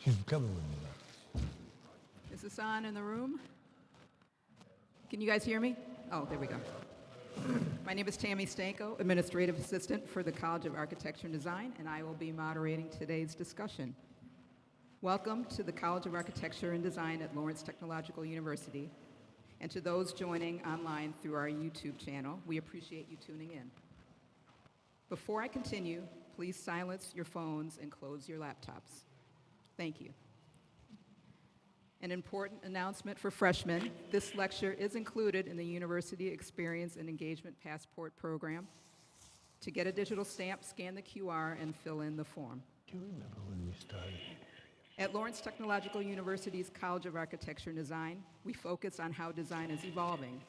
She's coming with me now. Is this on in the room? Can you guys hear me? Oh, there we go. My name is Tammy Stanko, Administrative Assistant for the College of Architecture and Design, and I will be moderating today's discussion. Welcome to the College of Architecture and Design at Lawrence Technological University, and to those joining online through our YouTube channel, we appreciate you tuning in. Before I continue, please silence your phones and close your laptops. Thank you. An important announcement for freshmen, this lecture is included in the University Experience and Engagement Passport program. To get a digital stamp, scan the QR and fill in the form. Do you remember when we started? At Lawrence Technological University's College of Architecture and Design, we focus on how design is evolving,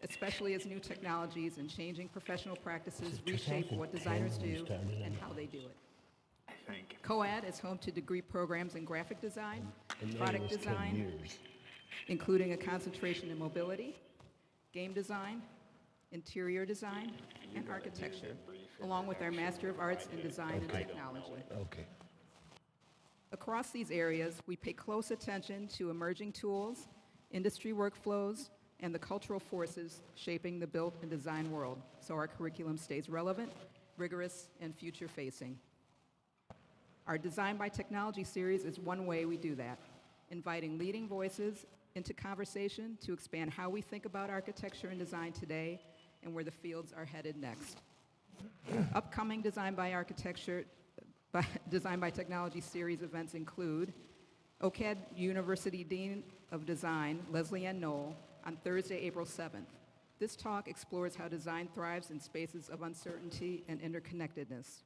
especially as new technologies and changing professional practices reshape what designers do and how they do it. COAD is home to degree programs in graphic design, product design, including a concentration in mobility, game design, interior design, and architecture, along with our Master of Arts in Design and Technology. Okay. Across these areas, we pay close attention to emerging tools, industry workflows, and the cultural forces shaping the built and design world, so our curriculum stays relevant, rigorous, and future-facing. Our Design by Technology series is one way we do that, inviting leading voices into conversation to expand how we think about architecture and design today and where the fields are headed next. Upcoming Design by Technology series events include OCAD University Dean of Design, Leslie Ann Knoll, on Thursday, April 7th. This talk explores how design thrives in spaces of uncertainty and interconnectedness.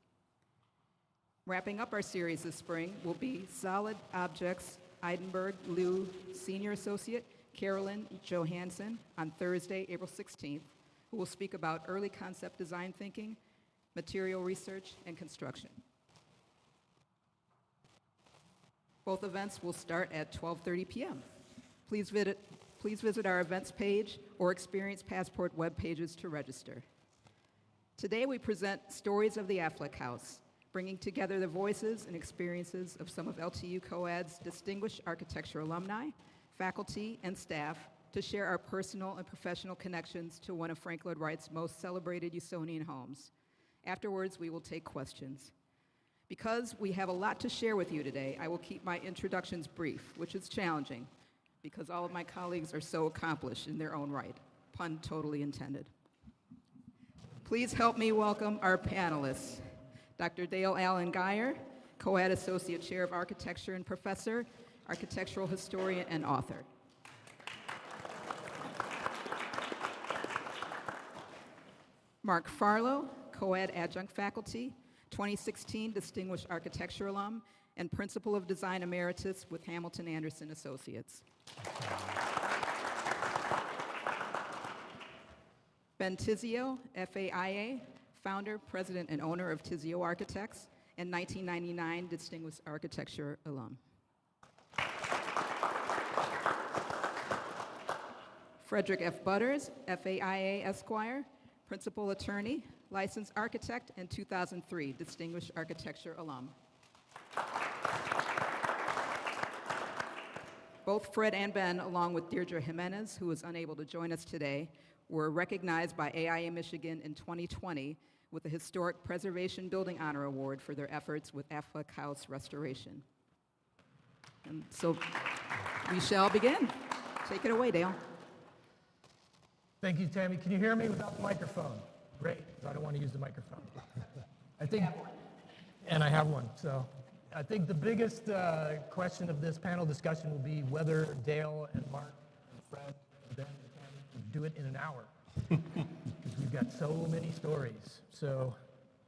Wrapping up our series this spring will be Solid Objects, Eidenberg Liu Senior Associate Carolyn Johansson on Thursday, April 16th, who will speak about early concept design thinking, material research, and construction. Both events will start at 12:30 p.m. Please visit our events page or Experience Passport web pages to register. Today we present Stories of the Affleck House, bringing together the voices and experiences of some of LTU COAD's distinguished architecture alumni, faculty, and staff to share our personal and professional connections to one of Frank Lloyd Wright's most celebrated Usonian homes. Afterwards, we will take questions. Because we have a lot to share with you today, I will keep my introductions brief, which is challenging because all of my colleagues are so accomplished in their own right. Pun totally intended. Please help me welcome our panelists. Dr. Dale Allen Geyer, COAD Associate Chair of Architecture and Professor, Architectural Historian, and author. Mark Farlow, COAD Adjunct Faculty, 2016 Distinguished Architecture Alum, and Principal of Design Emeritus with Hamilton Anderson Associates. Ben Tizio, FAIA, founder, president, and owner of Tizio Architects, and 1999 Distinguished Architecture alum. Frederick F. Butters, FAIA Esquire, principal attorney, licensed architect, and 2003 Distinguished Architecture alum. Both Fred and Ben, along with Deirdre Jimenez, who is unable to join us today, were recognized by AIA Michigan in 2020 with the Historic Preservation Building Honor Award for their efforts with Affleck House restoration. And so we shall begin. Take it away, Dale. Thank you, Tammy. Can you hear me without the microphone? Great, I don't want to use the microphone. I think, and I have one. So I think the biggest question of this panel discussion will be whether Dale and Mark and Fred and Ben and Tammy can do it in an hour. Because we've got so many stories. So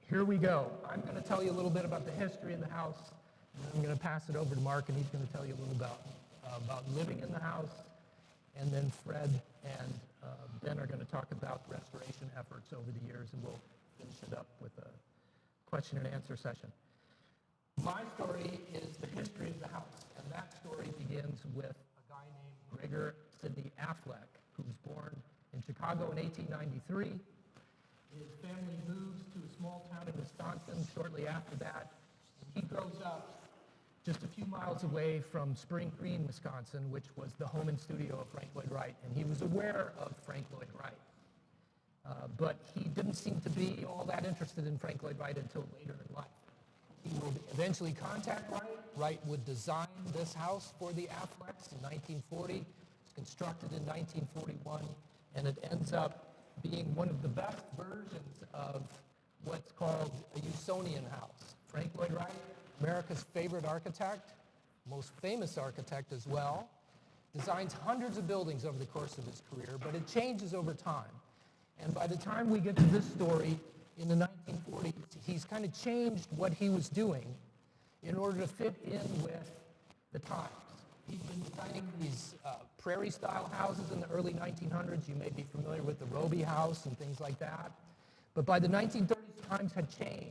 here we go. I'm going to tell you a little bit about the history of the house. And I'm going to pass it over to Mark, and he's going to tell you a little about living in the house. And then Fred and Ben are going to talk about restoration efforts over the years, and we'll finish it up with a question and answer session. My story is the history of the house, and that story begins with a guy named Gregor Sidney Affleck, who was born in Chicago in 1893. His family moves to a small town in Wisconsin shortly after that. He grows up just a few miles away from Spring Green, Wisconsin, which was the home and studio of Frank Lloyd Wright, and he was aware of Frank Lloyd Wright. But he didn't seem to be all that interested in Frank Lloyd Wright until later in life. He would eventually contact Wright. Wright would design this house for the Afflecks in 1940. It's constructed in 1941, and it ends up being one of the best versions of what's called a Usonian house. Frank Lloyd Wright, America's favorite architect, most famous architect as well, designs hundreds of buildings over the course of his career, but it changes over time. And by the time we get to this story, in the 1940s, he's kind of changed what he was doing in order to fit in with the times. He's been designing these prairie-style houses in the early 1900s. You may be familiar with the Roby House and things like that. But by the 1930s, times had changed,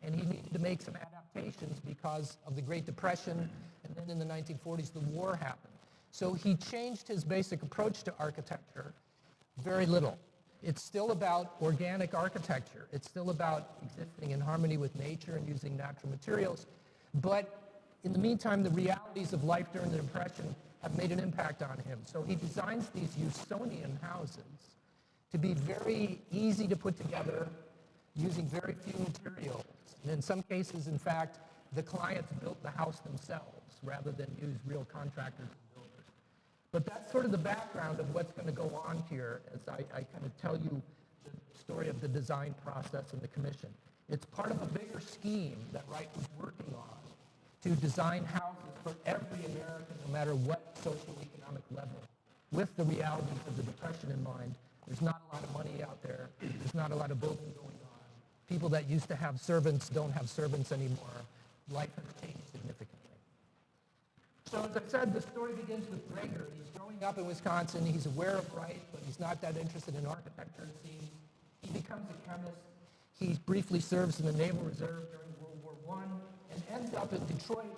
and he needed to make some adaptations because of the Great Depression, and then in the 1940s, the war happened. So he changed his basic approach to architecture very little. It's still about organic architecture. It's still about existing in harmony with nature and using natural materials. But in the meantime, the realities of life during the Depression have made an impact on him. So he designs these Usonian houses to be very easy to put together using very few materials. And in some cases, in fact, the clients built the house themselves rather than use real contractors and builders. But that's sort of the background of what's going to go on here as I kind of tell you the story of the design process and the commission. It's part of a bigger scheme that Wright was working on to design houses for every American, no matter what socioeconomic level, with the realities of the Depression in mind. There's not a lot of money out there. There's not a lot of building going on. People that used to have servants don't have servants anymore. Life has changed significantly. So as I said, the story begins with Gregor. He's growing up in Wisconsin. He's aware of Wright, but he's not that interested in architecture, it seems. He becomes a chemist. He briefly serves in the Naval Reserve during World War I and ends up in Detroit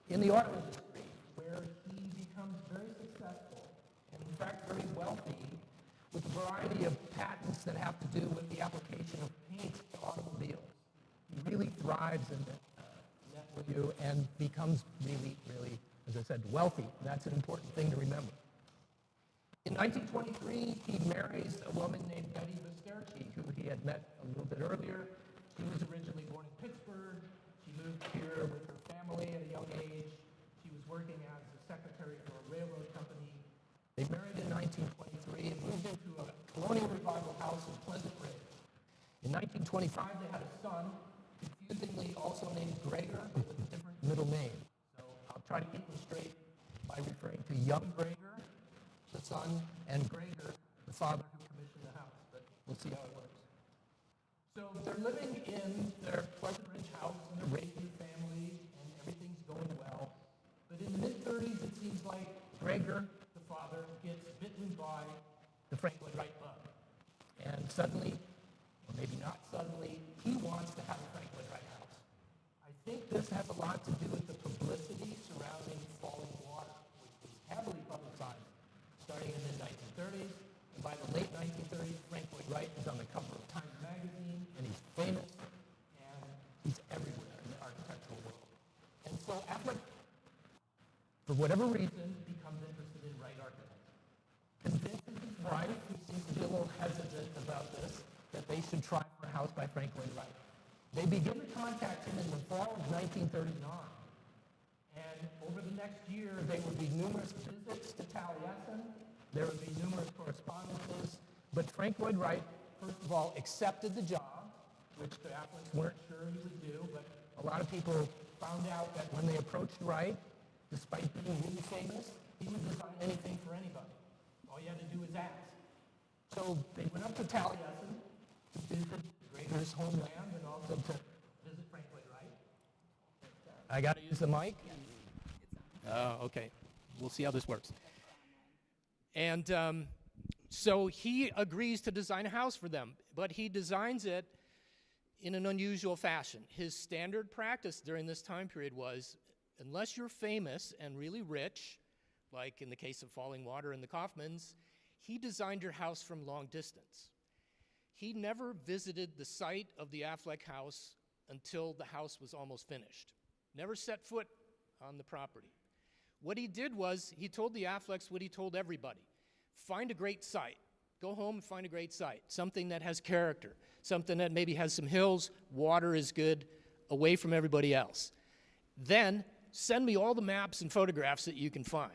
in the auto industry, where he becomes very successful and, in fact, very wealthy, with a variety of patents that have to do with the application of paint to automobiles. He really thrives in that milieu and becomes really, really, as I said, wealthy. That's an important thing to remember. In 1923, he marries a woman named Betty Vesperchi, who he had met a little bit earlier. She was originally born in Pittsburgh. She moved here with her family at a young age. She was working as a secretary for a railroad company. They married in 1923 and moved into a colonial revival house in Pleasant Ridge. In 1925, they had a son, confusingly also named Gregor, with a different middle name. So I'll try to keep them straight by referring to young Gregor, the son, and Gregor, the father who commissioned the house. But we'll see how it works. So they're living in their Pleasant Ridge house, and they're raising a family, and everything's going well. But in the mid-30s, it seems like Gregor, the father, gets bitten by the Frank Lloyd Wright bug. And suddenly, or maybe not suddenly, he wants to have a Frank Lloyd Wright house. I think this has a lot to do with the publicity surrounding Falling Water, which was heavily publicized starting in the 1930s. And by the late 1930s, Frank Lloyd Wright is on the cover of Time magazine, and he's famous, and he's everywhere in the architectural world. And so Affleck, for whatever reason, becomes interested in Wright architecture. Convinces his wife, who seems to be a little hesitant about this, that they should try for a house by Frank Lloyd Wright. They begin to contact him in the fall of 1939. And over the next year, there would be numerous visits to Taliesin. There would be numerous correspondences. But Frank Lloyd Wright, first of all, accepted the job, which the Afflecks weren't sure he would do. But a lot of people found out that when they approached Wright, despite being really famous, he would design anything for anybody. All you had to do was ask. So they went up to Taliesin to visit Gregor's homeland and also to visit Frank Lloyd Wright. I got to use the mic? Okay. We'll see how this works. And so he agrees to design a house for them, but he designs it in an unusual fashion. His standard practice during this time period was, unless you're famous and really rich, like in the case of Falling Water and the Kaufmans, he designed your house from long distance. He never visited the site of the Affleck house until the house was almost finished. Never set foot on the property. What he did was he told the Afflecks what he told everybody. Find a great site. Go home and find a great site, something that has character, something that maybe has some hills, water is good, away from everybody else. Then send me all the maps and photographs that you can find.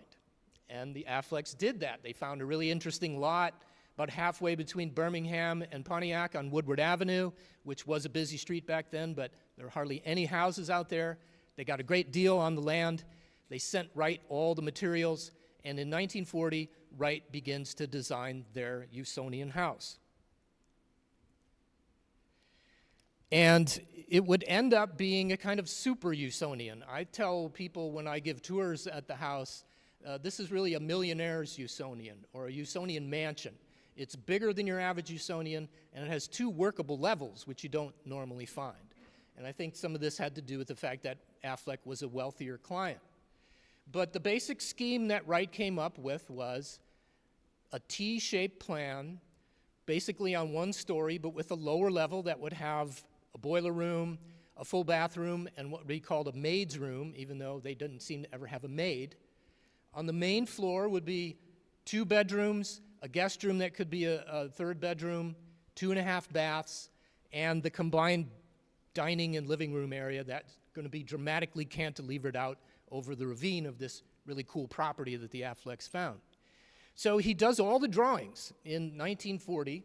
And the Afflecks did that. They found a really interesting lot about halfway between Birmingham and Pontiac on Woodward Avenue, which was a busy street back then, but there were hardly any houses out there. They got a great deal on the land. They sent Wright all the materials, and in 1940, Wright begins to design their Usonian house. And it would end up being a kind of super Usonian. I tell people when I give tours at the house, this is really a millionaire's Usonian, or a Usonian mansion. It's bigger than your average Usonian, and it has 2 workable levels, which you don't normally find. And I think some of this had to do with the fact that Affleck was a wealthier client. But the basic scheme that Wright came up with was a T-shaped plan, basically on 1 story, but with a lower level that would have a boiler room, a full bathroom, and what we called a maid's room, even though they didn't seem to ever have a maid. On the main floor would be 2 bedrooms, a guest room that could be a 3rd bedroom, 2.5 baths, and the combined dining and living room area that's going to be dramatically cantilevered out over the ravine of this really cool property that the Afflecks found. So he does all the drawings in 1940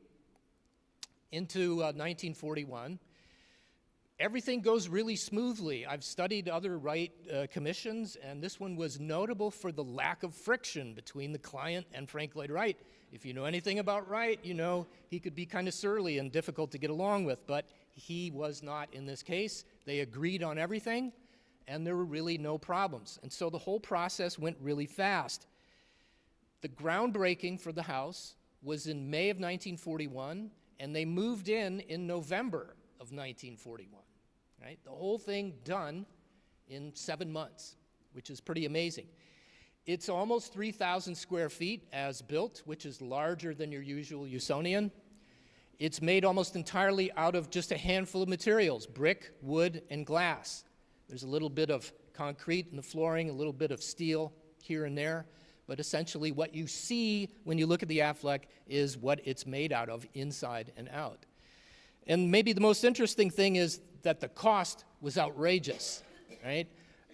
into 1941. Everything goes really smoothly. I've studied other Wright commissions, and this one was notable for the lack of friction between the client and Frank Lloyd Wright. If you know anything about Wright, you know he could be kind of surly and difficult to get along with, but he was not in this case. They agreed on everything, and there were really no problems. And so the whole process went really fast. The groundbreaking for the house was in May of 1941, and they moved in November of 1941. Right? The whole thing done in 7 months, which is pretty amazing. It's almost 3,000 square feet as built, which is larger than your usual Usonian. It's made almost entirely out of just a handful of materials, brick, wood, and glass. There's a little bit of concrete in the flooring, a little bit of steel here and there, but essentially what you see when you look at the Affleck is what it's made out of inside and out. And maybe the most interesting thing is that the cost was outrageous, right?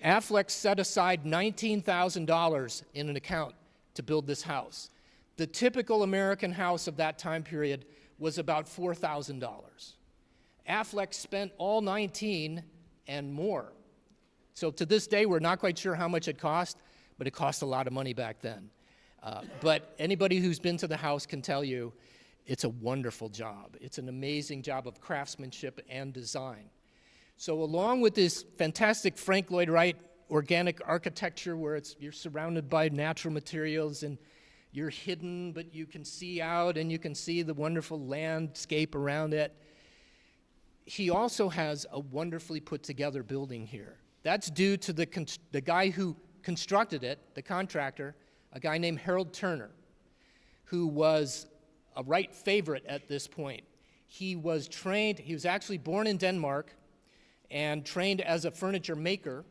Affleck set aside $19,000 in an account to build this house. The typical American house of that time period was about $4,000. Affleck spent all 19 and more. So to this day, we're not quite sure how much it cost, but it cost a lot of money back then. But anybody who's been to the house can tell you it's a wonderful job. It's an amazing job of craftsmanship and design. So along with this fantastic Frank Lloyd Wright organic architecture where you're surrounded by natural materials and you're hidden, but you can see out and you can see the wonderful landscape around it, he also has a wonderfully put together building here. That's due to the guy who constructed it, the contractor, a guy named Harold Turner, who was a Wright favorite at this point. He was actually born in Denmark and trained as a furniture maker,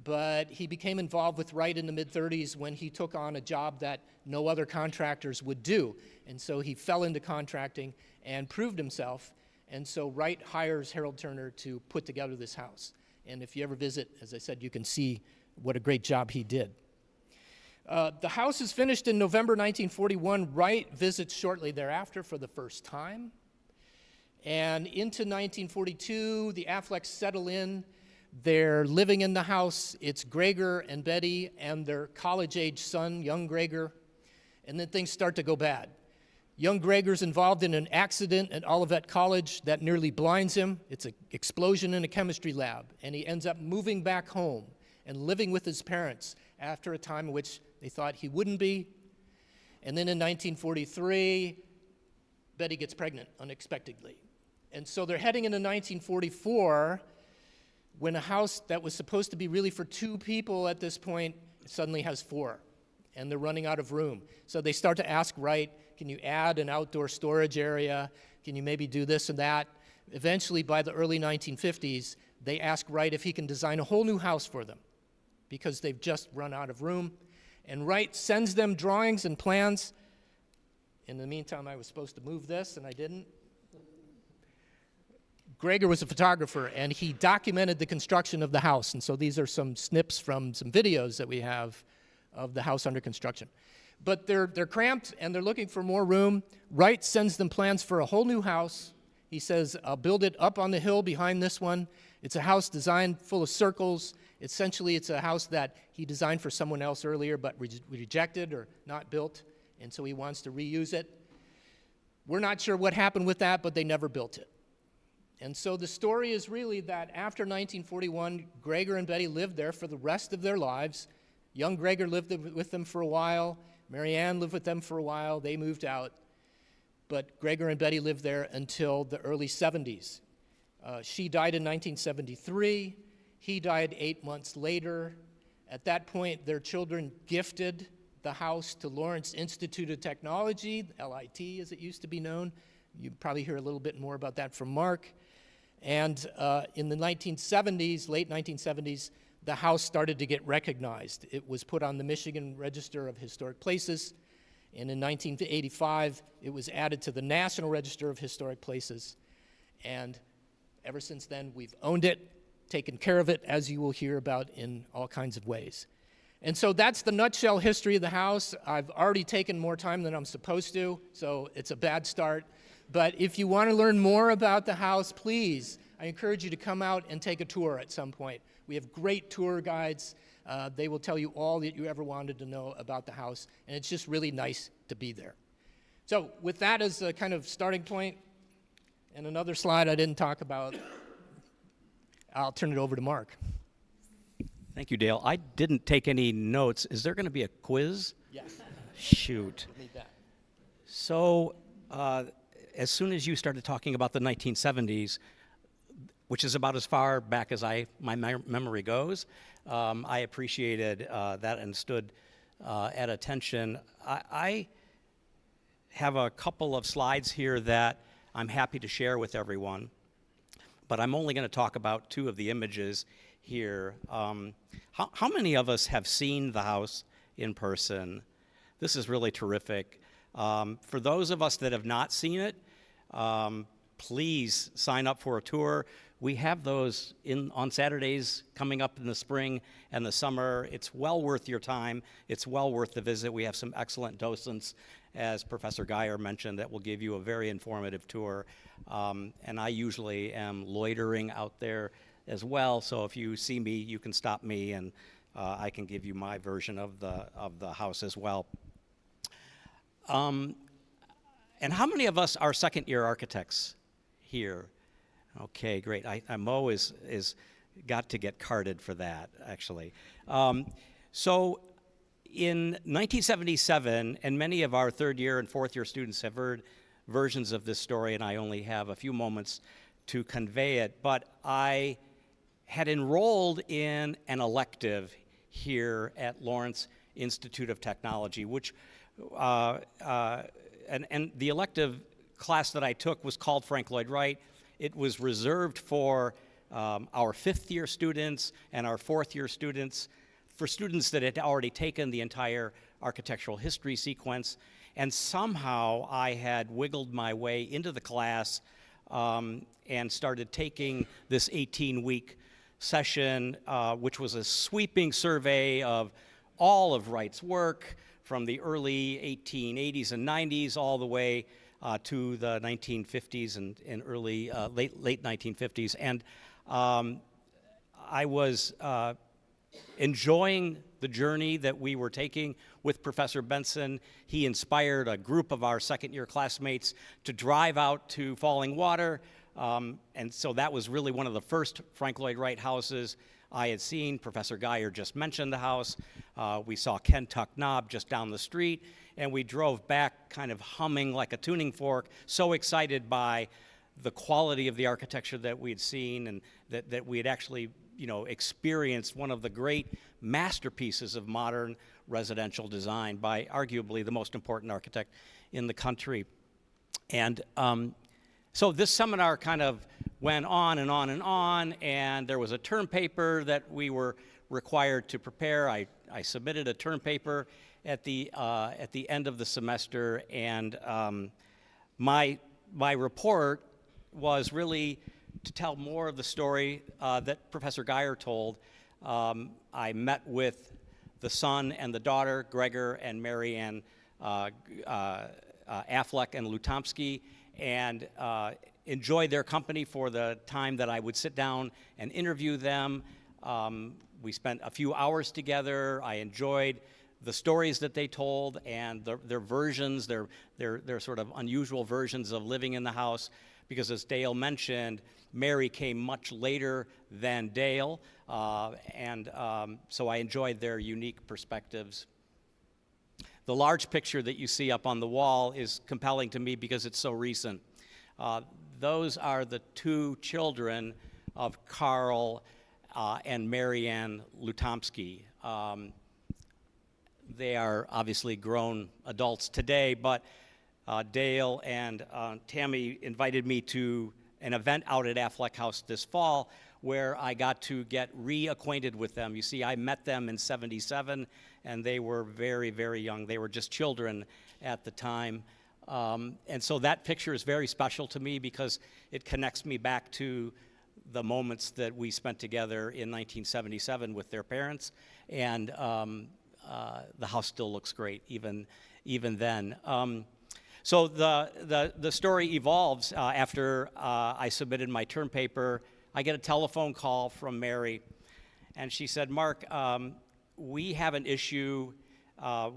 but he became involved with Wright in the mid-30s when he took on a job that no other contractors would do. And so he fell into contracting and proved himself. And so Wright hires Harold Turner to put together this house. And if you ever visit, as I said, you can see what a great job he did. The house is finished in November 1941. Wright visits shortly thereafter for the first time. And into 1942, the Afflecks settle in. They're living in the house. It's Gregor and Betty and their college-age son, young Gregor. And then things start to go bad. Young Gregor's involved in an accident at Olivet College that nearly blinds him. It's an explosion in a chemistry lab. And he ends up moving back home and living with his parents after a time in which they thought he wouldn't be. And then in 1943, Betty gets pregnant unexpectedly. And so they're heading into 1944 when a house that was supposed to be really for 2 people at this point suddenly has 4. And they're running out of room. So they start to ask Wright, can you add an outdoor storage area? Can you maybe do this and that? Eventually, by the early 1950s, they ask Wright if he can design a whole new house for them, because they've just run out of room. And Wright sends them drawings and plans. In the meantime, I was supposed to move this, and I didn't. Gregor was a photographer, and he documented the construction of the house. And so these are some snips from some videos that we have of the house under construction. But they're cramped, and they're looking for more room. Wright sends them plans for a whole new house. He says, I'll build it up on the hill behind this one. It's a house designed full of circles. Essentially, it's a house that he designed for someone else earlier, but rejected or not built, and so he wants to reuse it. We're not sure what happened with that, but they never built it. And so the story is really that after 1941, Gregor and Betty lived there for the rest of their lives. Young Gregor lived with them for a while. Marianne lived with them for a while. They moved out. But Gregor and Betty lived there until the early 70s. She died in 1973. He died 8 months later. At that point, their children gifted the house to Lawrence Institute of Technology, LIT as it used to be known. You probably hear a little bit more about that from Mark. And in the 1970s, late 1970s, the house started to get recognized. It was put on the Michigan Register of Historic Places, and in 1985, it was added to the National Register of Historic Places. And ever since then, we've owned it, taken care of it, as you will hear about in all kinds of ways. And so that's the nutshell history of the house. I've already taken more time than I'm supposed to, so it's a bad start. But if you want to learn more about the house, please, I encourage you to come out and take a tour at some point. We have great tour guides. They will tell you all that you ever wanted to know about the house, and it's just really nice to be there. So with that as a kind of starting point, and another slide I didn't talk about, I'll turn it over to Mark. Thank you, Dale. I didn't take any notes. Is there going to be a quiz? Yes. Shoot. Need that. So as soon as you started talking about the 1970s, which is about as far back as my memory goes, I appreciated that and stood at attention. I have a couple of slides here that I'm happy to share with everyone, but I'm only going to talk about two of the images here. How many of us have seen the house in person? This is really terrific. For those of us that have not seen it, please sign up for a tour. We have those on Saturdays coming up in the spring and the summer. It's well worth your time. It's well worth the visit. We have some excellent docents, as Professor Geyer mentioned, that will give you a very informative tour. And I usually am loitering out there as well, so if you see me, you can stop me, and I can give you my version of the house as well. And how many of us are second-year architects here? Okay, great. Mo is got to get carded for that, actually. So in 1977, and many of our third-year and fourth-year students have heard versions of this story, and I only have a few moments to convey it, but I had enrolled in an elective here at Lawrence Institute of Technology, which, and the elective class that I took was called Frank Lloyd Wright. It was reserved for our fifth-year students and our fourth-year students, for students that had already taken the entire architectural history sequence. And somehow I had wiggled my way into the class and started taking this 18-week session, which was a sweeping survey of all of Wright's work from the early 1880s and 90s all the way to the 1950s and early, late 1950s. And I was enjoying the journey that we were taking with Professor Benson. He inspired a group of our second-year classmates to drive out to Falling Water. And so that was really one of the first Frank Lloyd Wright houses I had seen. Professor Geyer just mentioned the house. We saw Kentuck Knob just down the street, and we drove back kind of humming like a tuning fork, so excited by the quality of the architecture that we had seen, and that we had actually, experienced one of the great masterpieces of modern residential design by arguably the most important architect in the country. And so this seminar kind of went on and on and on, and there was a term paper that we were required to prepare. I submitted a term paper at the end of the semester, and my report was really to tell more of the story that Professor Geyer told. I met with the son and the daughter, Gregor and Marianne Affleck and Lutomsky, and enjoyed their company for the time that I would sit down and interview them. We spent a few hours together. I enjoyed the stories that they told and their versions, their sort of unusual versions of living in the house, because as Dale mentioned, Mary came much later than Dale, and so I enjoyed their unique perspectives. The large picture that you see up on the wall is compelling to me because it's so recent. Those are the two children of Carl and Marianne Lutomsky. They are obviously grown adults today, but Dale and Tammy invited me to an event out at Affleck House this fall where I got to get reacquainted with them. You see, I met them in '77, and they were very, very young. They were just children at the time. And so that picture is very special to me because it connects me back to the moments that we spent together in 1977 with their parents. And the house still looks great even then. So the story evolves after I submitted my term paper. I get a telephone call from Mary, and she said, "Mark, we have an issue.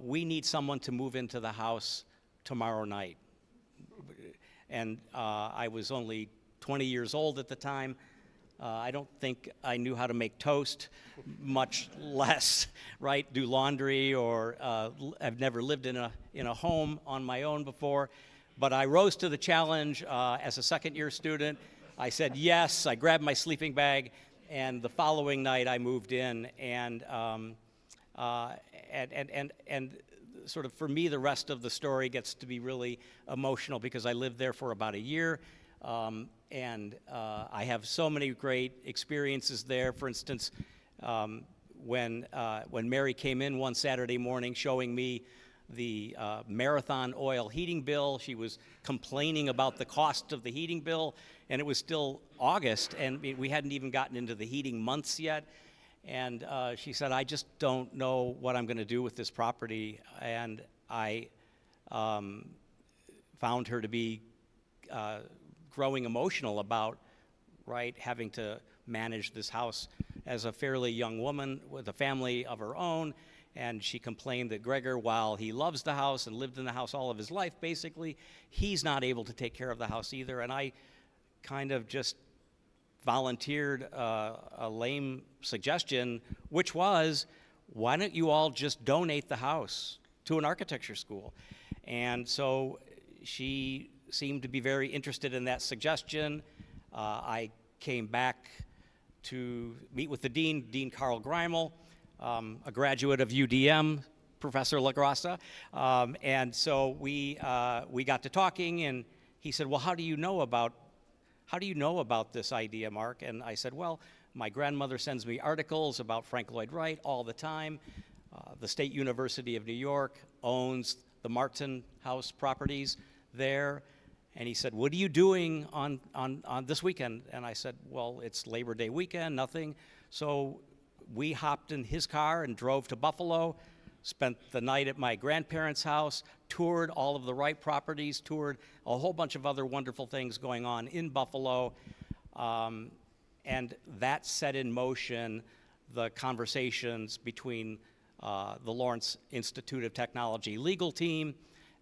We need someone to move into the house tomorrow night." And I was only 20 years old at the time. I don't think I knew how to make toast, much less, right, do laundry, or I've never lived in a home on my own before. But I rose to the challenge as a second-year student. I said yes. I grabbed my sleeping bag, and the following night I moved in. And sort of for me, the rest of the story gets to be really emotional because I lived there for about a year. And I have so many great experiences there. For instance, when Mary came in one Saturday morning showing me the Marathon oil heating bill, she was complaining about the cost of the heating bill, and it was still August, and we hadn't even gotten into the heating months yet. And she said, "I just don't know what I'm going to do with this property." And I found her to be growing emotional about, right, having to manage this house as a fairly young woman with a family of her own. And she complained that Gregor, while he loves the house and lived in the house all of his life, basically, he's not able to take care of the house either. And I kind of just volunteered a lame suggestion, which was, why don't you all just donate the house to an architecture school? And so she seemed to be very interested in that suggestion. I came back to meet with the dean, Dean Carl Greimel, a graduate of UDM, Professor LaGrassa. And so we got to talking, and he said, "Well, how do you know about this idea, Mark?" And I said, "Well, my grandmother sends me articles about Frank Lloyd Wright all the time. The State University of New York owns the Martin House properties there." And he said, "What are you doing on this weekend?" And I said, "Well, it's Labor Day weekend, nothing." So we hopped in his car and drove to Buffalo, spent the night at my grandparents' house, toured all of the Wright properties, toured a whole bunch of other wonderful things going on in Buffalo. And that set in motion the conversations between the Lawrence Institute of Technology legal team,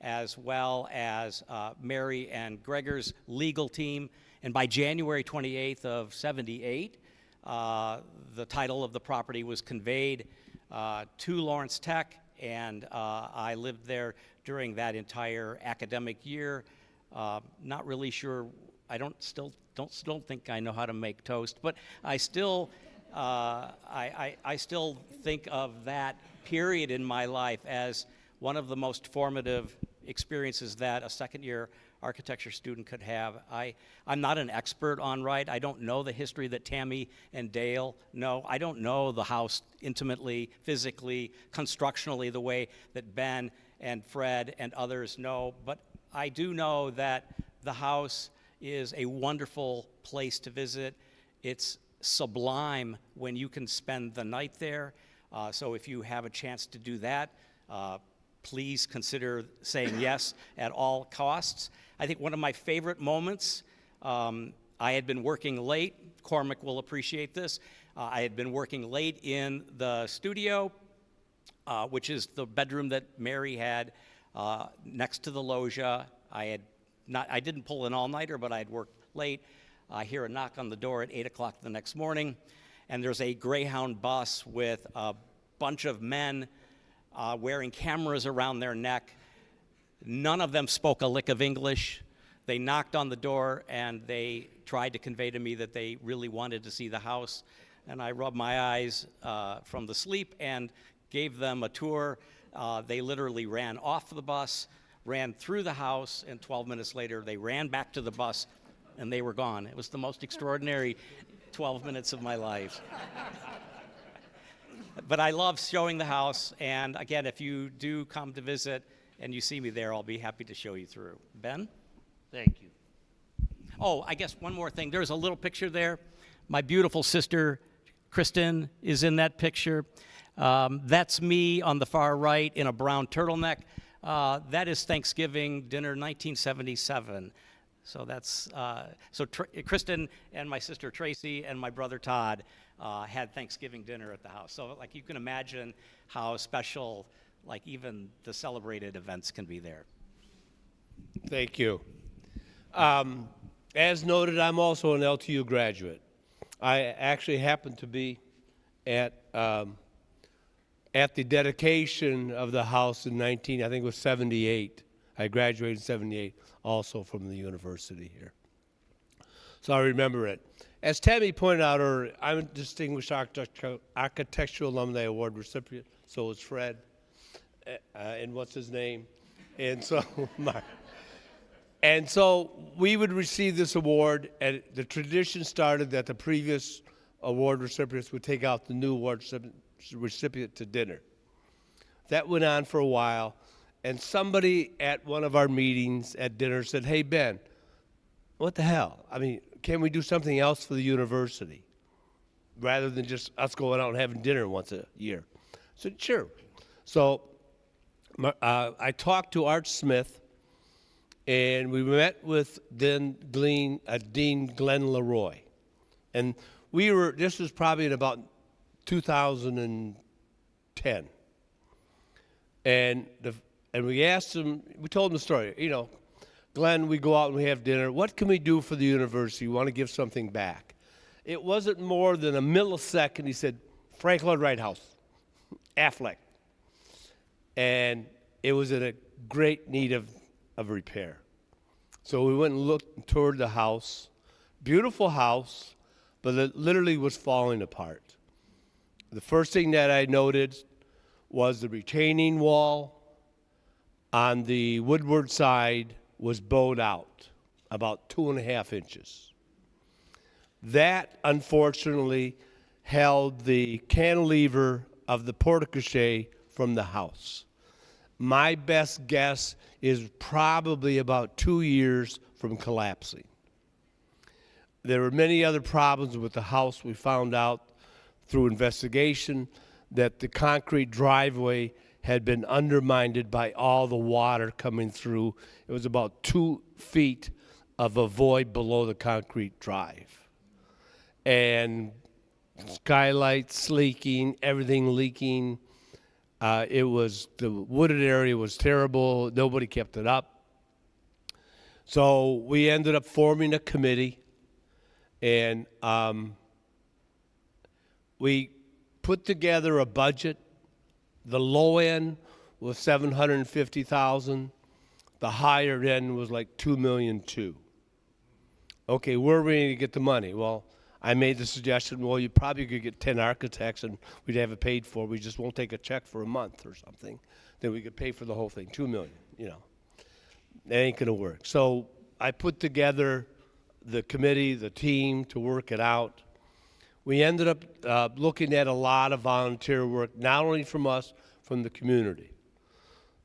as well as Mary and Gregor's legal team. And by January 28th of '78, the title of the property was conveyed to Lawrence Tech, and I lived there during that entire academic year. Not really sure. I still don't think I know how to make toast, but I still I still think of that period in my life as one of the most formative experiences that a second-year architecture student could have. I'm not an expert on Wright. I don't know the history that Tammy and Dale know. I don't know the house intimately, physically, constructionally, the way that Ben and Fred and others know. But I do know that the house is a wonderful place to visit. It's sublime when you can spend the night there. So if you have a chance to do that, please consider saying yes at all costs. I think one of my favorite moments, I had been working late. Cormac will appreciate this. I had been working late in the studio, which is the bedroom that Mary had next to the loggia. I didn't pull an all-nighter, but I had worked late. I hear a knock on the door at 8 o'clock the next morning, and there's a Greyhound bus with a bunch of men wearing cameras around their neck. None of them spoke a lick of English. They knocked on the door, and they tried to convey to me that they really wanted to see the house. And I rubbed my eyes from the sleep and gave them a tour. They literally ran off the bus, ran through the house, and 12 minutes later, they ran back to the bus, and they were gone. It was the most extraordinary 12 minutes of my life. But I love showing the house, and again, if you do come to visit and you see me there, I'll be happy to show you through. Ben? Thank you. Oh, I guess one more thing. There's a little picture there. My beautiful sister, Kristen, is in that picture. That's me on the far right in a brown turtleneck. That is Thanksgiving dinner 1977. So that's, Kristen and my sister Tracy and my brother Todd had Thanksgiving dinner at the house. So like you can imagine how special like even the celebrated events can be there. Thank you. As noted, I'm also an LTU graduate. I actually happened to be at the dedication of the house in I think it was 78. I graduated in 78, also from the university here. So I remember it. As Tammy pointed out earlier, I'm a Distinguished Architectural Alumni Award recipient, so is Fred, and what's his name? And so, we would receive this award, and the tradition started that the previous award recipients would take out the new award recipient to dinner. That went on for a while, and somebody at one of our meetings at dinner said, "Hey, Ben, what the hell? I mean, can we do something else for the university rather than just us going out and having dinner once a year?" I said, "Sure." So I talked to Art Smith, and we met with Dean Glenn Leroy. And this was probably in about 2010. And we asked him, we told him the story, you know, "Glenn, we go out and we have dinner. What can we do for the university? We want to give something back." It wasn't more than a millisecond. He said, "Frank Lloyd Wright House, Affleck." And it was in a great need of repair. So we went and looked and toured the house. Beautiful house, but it literally was falling apart. The first thing that I noted was the retaining wall on the woodward side was bowed out about 2.5 inches. That, unfortunately, held the cantilever of the porte-cochere from the house. My best guess is probably about 2 years from collapsing. There were many other problems with the house. We found out through investigation that the concrete driveway had been undermined by all the water coming through. It was about 2 feet of a void below the concrete drive. And skylights leaking, everything leaking. The wooded area was terrible. Nobody kept it up. So we ended up forming a committee, and we put together a budget. The low end was $750,000. The higher end was like $2.2 million. Okay, where are we going to get the money? Well, I made the suggestion, well, you probably could get 10 architects and we'd have it paid for. We just won't take a check for a month or something. Then we could pay for the whole thing, $2 million, you know. That ain't gonna work. So I put together the committee, the team to work it out. We ended up looking at a lot of volunteer work, not only from us, from the community.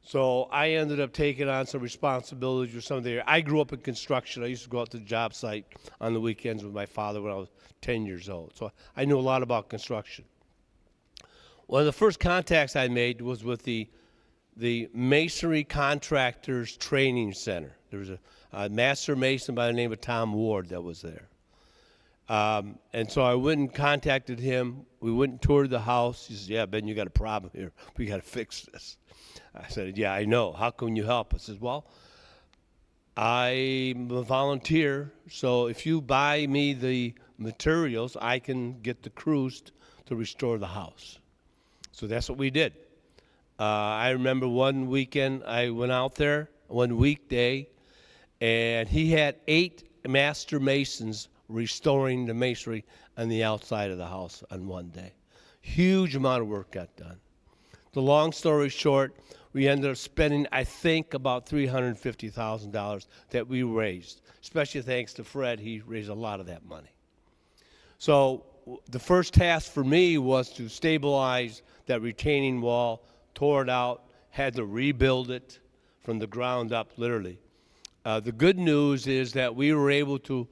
So I ended up taking on some responsibilities with some of the, I grew up in construction. I used to go out to the job site on the weekends with my father when I was 10 years old. So I knew a lot about construction. One of the first contacts I made was with the Masonry Contractors Training Center. There was a master mason by the name of Tom Ward that was there. And so I went and contacted him. We went and toured the house. He says, yeah, Ben, you got a problem here. We got to fix this. I said, yeah, I know. How can you help? I said, well, I'm a volunteer, so if you buy me the materials, I can get the crews to restore the house. So that's what we did. I remember one weekend I went out there, one weekday, and he had 8 master masons restoring the masonry on the outside of the house on one day. Huge amount of work got done. The long story short, we ended up spending, I think, about $350,000 that we raised, especially thanks to Fred. He raised a lot of that money. So the first task for me was to stabilize that retaining wall, tore it out, had to rebuild it from the ground up, literally. The good news is that we were able to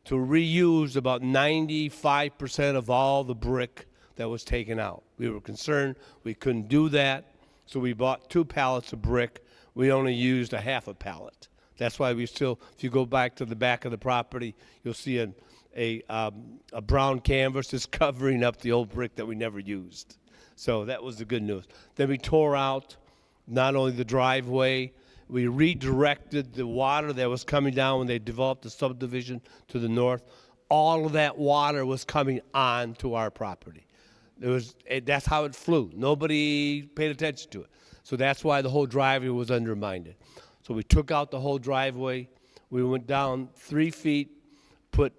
reuse about 95% of all the brick that was taken out. We were concerned we couldn't do that, so we bought 2 pallets of brick. We only used a half a pallet. That's why we still, if you go back to the back of the property, you'll see a brown canvas that's covering up the old brick that we never used. So that was the good news. Then we tore out not only the driveway, we redirected the water that was coming down when they developed the subdivision to the north. All of that water was coming on to our property. That's how it flew. Nobody paid attention to it. So that's why the whole driveway was undermined. So we took out the whole driveway. We went down 3 feet, put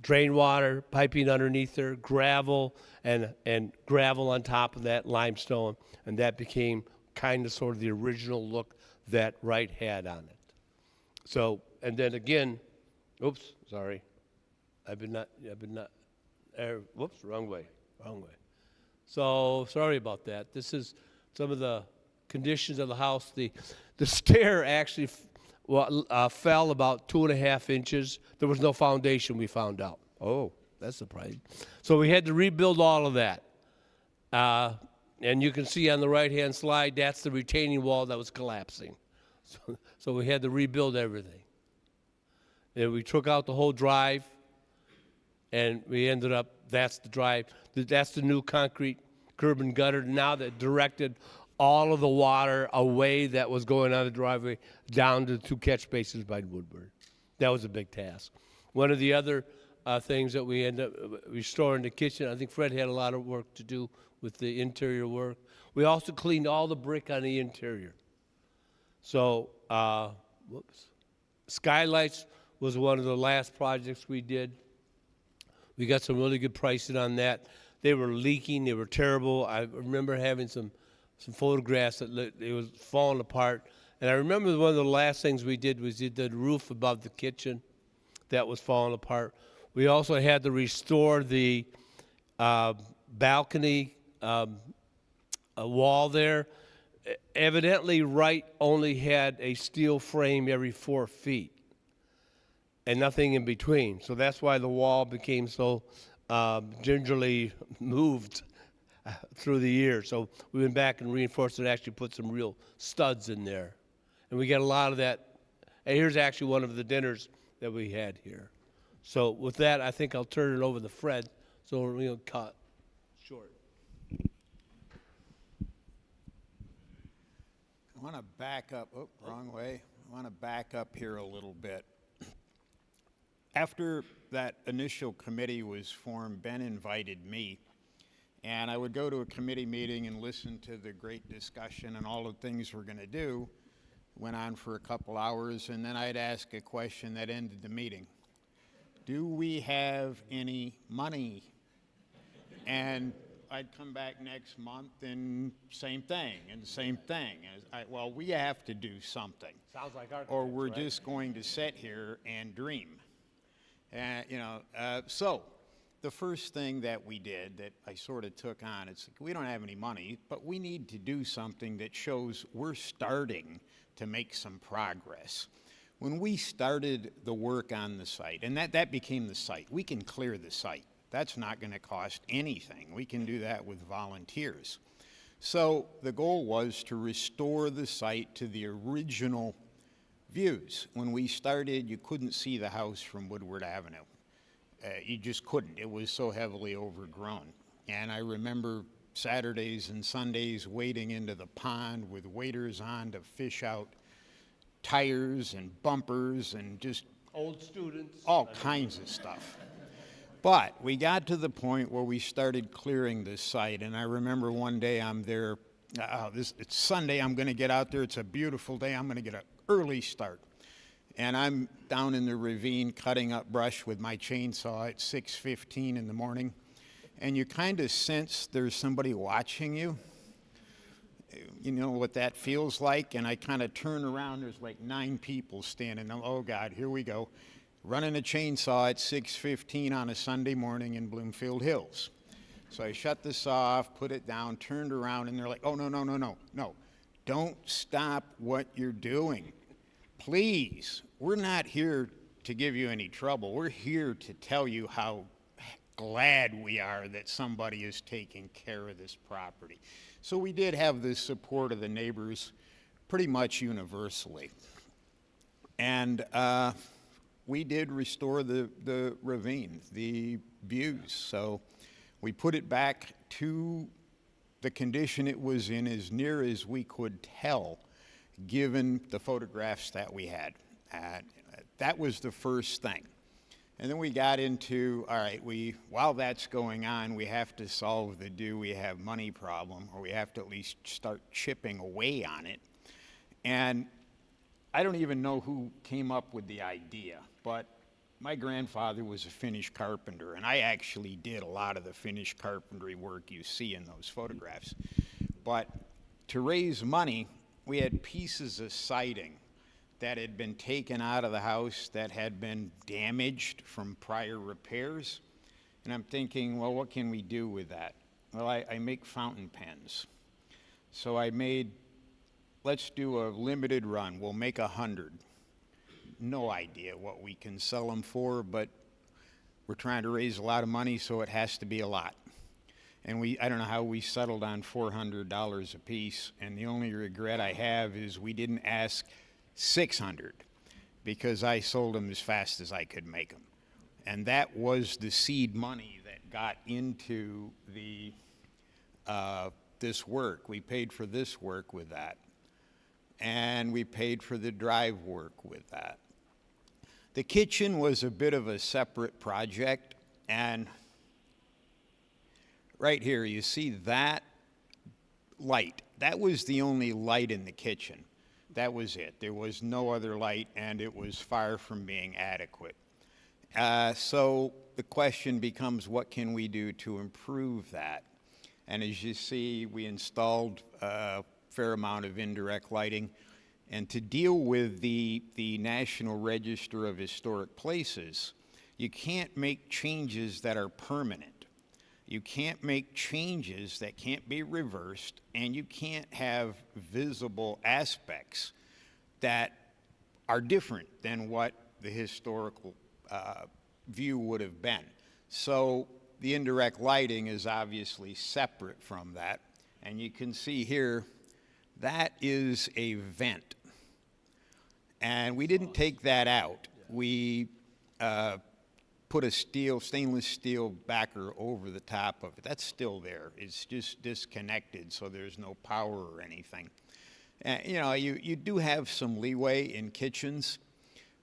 drain water, piping underneath there, gravel, and gravel on top of that, limestone, and that became kind of sort of the original look that Wright had on it. So, and then again, oops, sorry. Whoops, wrong way. So, sorry about that. This is some of the conditions of the house. The stair actually fell about 2.5 inches. There was no foundation, we found out. Oh, that's surprising. So we had to rebuild all of that. And you can see on the right-hand slide, that's the retaining wall that was collapsing. So we had to rebuild everything. And we took out the whole drive, and we ended up, that's the drive. That's the new concrete curb and gutter now that directed all of the water away that was going on the driveway down to the 2 catch basins by Woodburn. That was a big task. One of the other things that we ended up restoring the kitchen, I think Fred had a lot of work to do with the interior work. We also cleaned all the brick on the interior. So, skylights was one of the last projects we did. We got some really good pricing on that. They were leaking, they were terrible. I remember having some photographs that it was falling apart. And I remember one of the last things we did was the roof above the kitchen that was falling apart. We also had to restore the balcony wall there. Evidently, Wright only had a steel frame every 4 feet and nothing in between. So that's why the wall became so gingerly moved through the years. So we went back and reinforced it, actually put some real studs in there. And we got a lot of that. And here's actually one of the dinners that we had here. So with that, I think I'll turn it over to Fred, so we'll cut short. I want to back up, wrong way. I want to back up here a little bit. After that initial committee was formed, Ben invited me, and I would go to a committee meeting and listen to the great discussion and all the things we're going to do. Went on for a couple hours, and then I'd ask a question that ended the meeting. Do we have any money? And I'd come back next month and same thing and same thing. Well, we have to do something. Sounds like Or we're just going to sit here and dream. And, so the first thing that we did that I sort of took on, it's like, we don't have any money, but we need to do something that shows we're starting to make some progress. When we started the work on the site, and that became the site, we can clear the site. That's not going to cost anything. We can do that with volunteers. So the goal was to restore the site to the original views. When we started, you couldn't see the house from Woodward Avenue. You just couldn't. It was so heavily overgrown. And I remember Saturdays and Sundays wading into the pond with waders on to fish out tires and bumpers and just old students. all kinds of stuff. But we got to the point where we started clearing the site, and I remember one day I'm there, it's Sunday, I'm gonna get out there, it's a beautiful day, I'm gonna get an early start. And I'm down in the ravine cutting up brush with my chainsaw at 6:15 in the morning, and you kind of sense there's somebody watching you. You know what that feels like? And I kind of turn around, there's like 9 people standing. Oh God, here we go. Running a chainsaw at 6:15 on a Sunday morning in Bloomfield Hills. So I shut the saw off, put it down, turned around, and they're like, oh, no. Don't stop what you're doing. Please, we're not here to give you any trouble. We're here to tell you how glad we are that somebody is taking care of this property. So we did have the support of the neighbors pretty much universally. And we did restore the ravine, the views. So we put it back to the condition it was in as near as we could tell, given the photographs that we had. That was the first thing. And then we got into, all right, while that's going on, we have to solve the do we have money problem, or we have to at least start chipping away on it. And I don't even know who came up with the idea, but my grandfather was a Finnish carpenter, and I actually did a lot of the Finnish carpentry work you see in those photographs. But to raise money, we had pieces of siding that had been taken out of the house that had been damaged from prior repairs. And I'm thinking, well, what can we do with that? Well, I make fountain pens. So I made, let's do a limited run. We'll make 100. No idea what we can sell them for, but we're trying to raise a lot of money, so it has to be a lot. And I don't know how we settled on $400 a piece, and the only regret I have is we didn't ask 600, because I sold them as fast as I could make them. And that was the seed money that got into the this work. We paid for this work with that. And we paid for the drive work with that. The kitchen was a bit of a separate project, and right here you see that light. That was the only light in the kitchen. That was it. There was no other light, and it was far from being adequate. So the question becomes, what can we do to improve that? And as you see, we installed a fair amount of indirect lighting. And to deal with the National Register of Historic Places, you can't make changes that are permanent. You can't make changes that can't be reversed, and you can't have visible aspects that are different than what the historical view would have been. So the indirect lighting is obviously separate from that. And you can see here, that is a vent. And we didn't take that out. We put a stainless steel backer over the top of it. That's still there. It's just disconnected, so there's no power or anything. You do have some leeway in kitchens,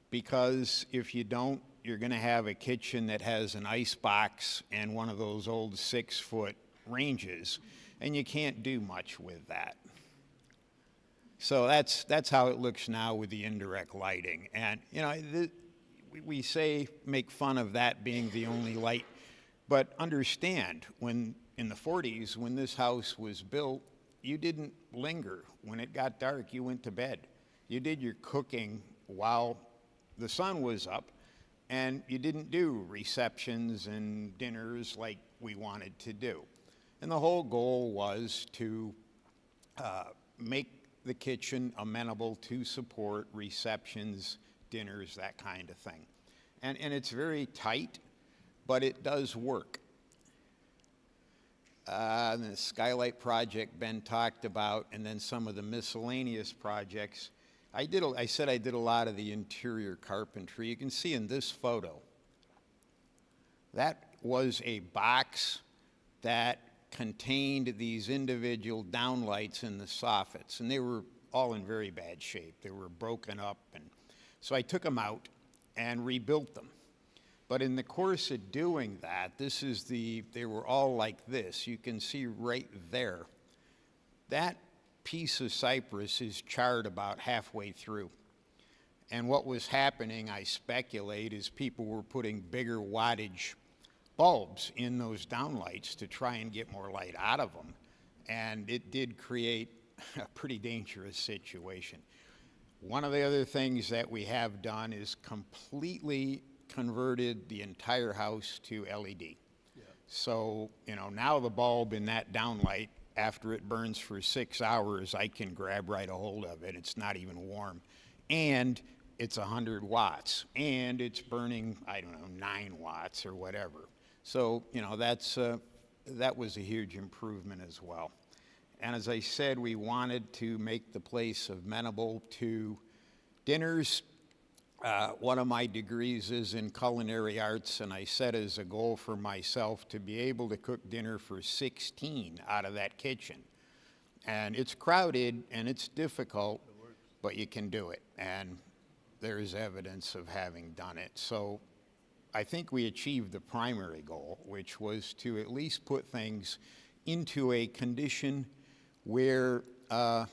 because if you don't, you're going to have a kitchen that has an ice box and one of those old 6-foot ranges, and you can't do much with that. So that's how it looks now with the indirect lighting. And we say make fun of that being the only light, but understand when in the 40s, when this house was built, you didn't linger. When it got dark, you went to bed. You did your cooking while the sun was up, and you didn't do receptions and dinners like we wanted to do. And the whole goal was to make the kitchen amenable to support receptions, dinners, that kind of thing. And it's very tight, but it does work. The skylight project Ben talked about, and then some of the miscellaneous projects. I said I did a lot of the interior carpentry. You can see in this photo, that was a box that contained these individual downlights in the soffits, and they were all in very bad shape. They were broken up, and so I took them out and rebuilt them. But in the course of doing that, they were all like this. You can see right there. That piece of cypress is charred about halfway through. And what was happening, I speculate, is people were putting bigger wattage bulbs in those downlights to try and get more light out of them. And it did create a pretty dangerous situation. One of the other things that we have done is completely converted the entire house to LED. Yeah. So, now the bulb in that downlight, after it burns for 6 hours, I can grab right a hold of it. It's not even warm. And it's 100 watts. And it's burning, 9 watts or whatever. So, that was a huge improvement as well. And as I said, we wanted to make the place amenable to dinners. One of my degrees is in culinary arts, and I set as a goal for myself to be able to cook dinner for 16 out of that kitchen. And it's crowded and it's difficult, but you can do it. And there's evidence of having done it. So I think we achieved the primary goal, which was to at least put things into a condition where the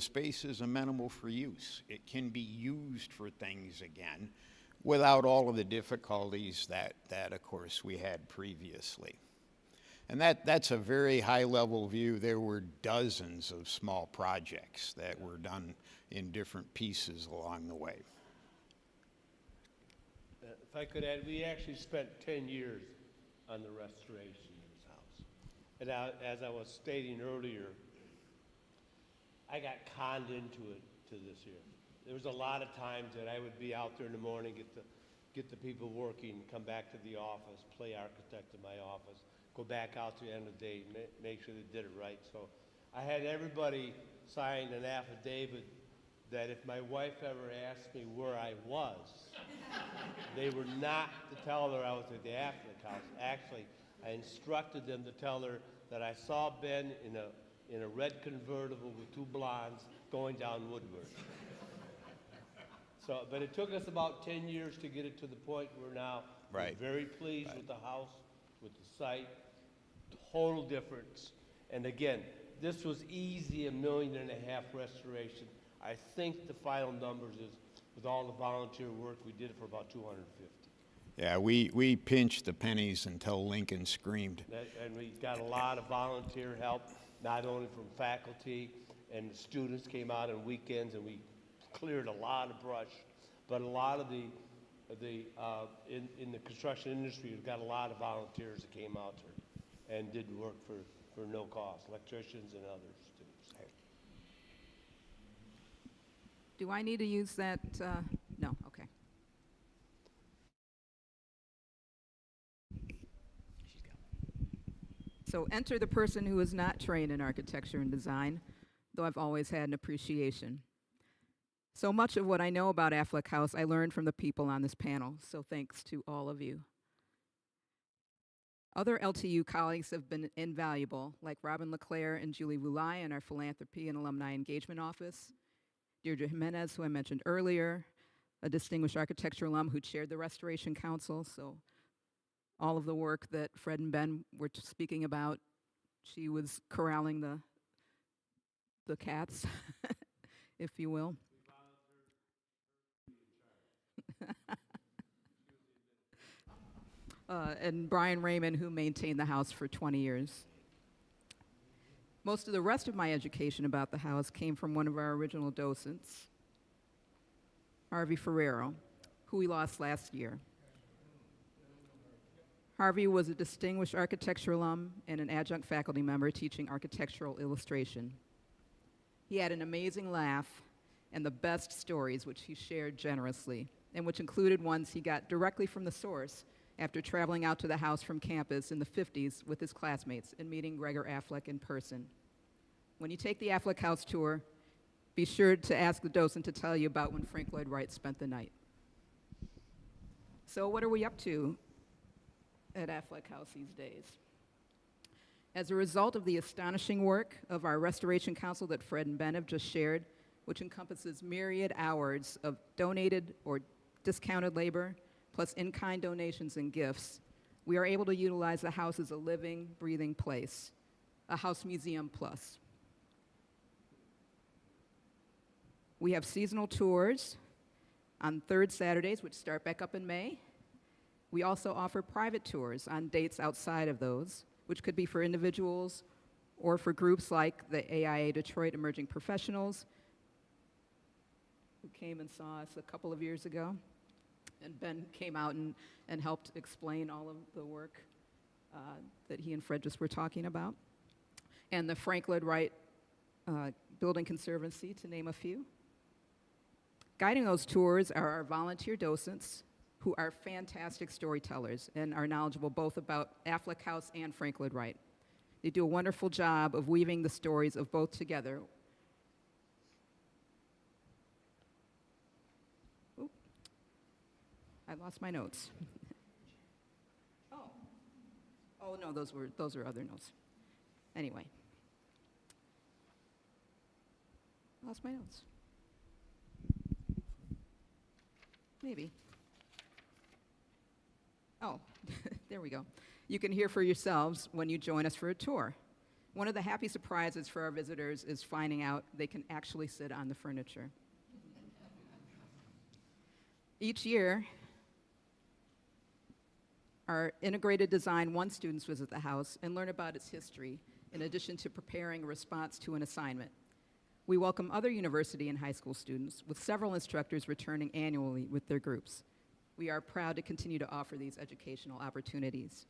space is amenable for use. It can be used for things again without all of the difficulties that of course, we had previously. And that's a very high-level view. There were dozens of small projects that were done in different pieces along the way. If I could add, we actually spent 10 years on the restoration of this house. And as I was stating earlier, I got conned into it to this year. There was a lot of times that I would be out there in the morning, get the people working, come back to the office, play architect in my office, go back out to the end of the day, make sure they did it right. So I had everybody sign an affidavit that if my wife ever asked me where I was, they were not to tell her I was at the Affleck house. Actually, I instructed them to tell her that I saw Ben in a red convertible with 2 blondes going down Woodward. So, but it took us about 10 years to get it to the point where now Right. we're very pleased with the house, with the site, total difference. And again, this was easy, $1.5 million restoration. I think the final numbers is, with all the volunteer work, we did it for about 250. Yeah, we pinched the pennies until Lincoln screamed. And we got a lot of volunteer help, not only from faculty, and the students came out on weekends, and we cleared a lot of brush, but a lot of in the construction industry, we've got a lot of volunteers that came out there and did work for no cost, electricians and others too. So. Do I need to use that? No, okay. So enter the person who is not trained in architecture and design, though I've always had an appreciation. So much of what I know about Affleck House I learned from the people on this panel, so thanks to all of you. Other LTU colleagues have been invaluable, like Robin LeClaire and Julie Vulai in our Philanthropy and Alumni Engagement Office, Deirdre Jimenez, who I mentioned earlier, a distinguished architecture alum who chaired the Restoration Council, so all of the work that Fred and Ben were speaking about, she was corralling the cats, if you will. and Brian Raymond, who maintained the house for 20 years. Most of the rest of my education about the house came from one of our original docents, Harvey Ferrero, who we lost last year. Harvey was a distinguished architecture alum and an adjunct faculty member teaching architectural illustration. He had an amazing laugh and the best stories, which he shared generously, and which included ones he got directly from the source after traveling out to the house from campus in the 50s with his classmates and meeting Gregor Affleck in person. When you take the Affleck house tour, be sure to ask the docent to tell you about when Frank Lloyd Wright spent the night. So what are we up to at Affleck House these days? As a result of the astonishing work of our Restoration Council that Fred and Ben have just shared, which encompasses myriad hours of donated or discounted labor, plus in-kind donations and gifts, we are able to utilize the house as a living, breathing place, a house museum plus. We have seasonal tours on third Saturdays, which start back up in May. We also offer private tours on dates outside of those, which could be for individuals or for groups like the AIA Detroit Emerging Professionals, who came and saw us a couple of years ago. And Ben came out and helped explain all of the work that he and Fred just were talking about. And the Frank Lloyd Wright Building Conservancy, to name a few. Guiding those tours are our volunteer docents, who are fantastic storytellers and are knowledgeable both about Affleck House and Frank Lloyd Wright. They do a wonderful job of weaving the stories of both together. Oop. I lost my notes. Oh no, those are other notes. Anyway. Lost my notes. Maybe. Oh, there we go. You can hear for yourselves when you join us for a tour. One of the happy surprises for our visitors is finding out they can actually sit on the furniture. Each year, our Integrated Design 1 students visit the house and learn about its history, in addition to preparing a response to an assignment. We welcome other university and high school students, with several instructors returning annually with their groups. We are proud to continue to offer these educational opportunities.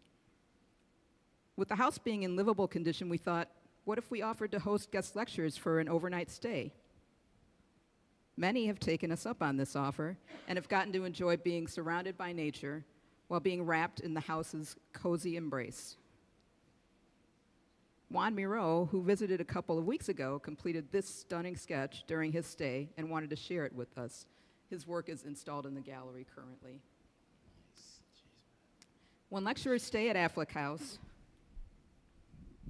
With the house being in livable condition, we thought, what if we offered to host guest lectures for an overnight stay? Many have taken us up on this offer and have gotten to enjoy being surrounded by nature while being wrapped in the house's cozy embrace. Juan Miro, who visited a couple of weeks ago, completed this stunning sketch during his stay and wanted to share it with us. His work is installed in the gallery currently. When lecturers stay at Affleck House,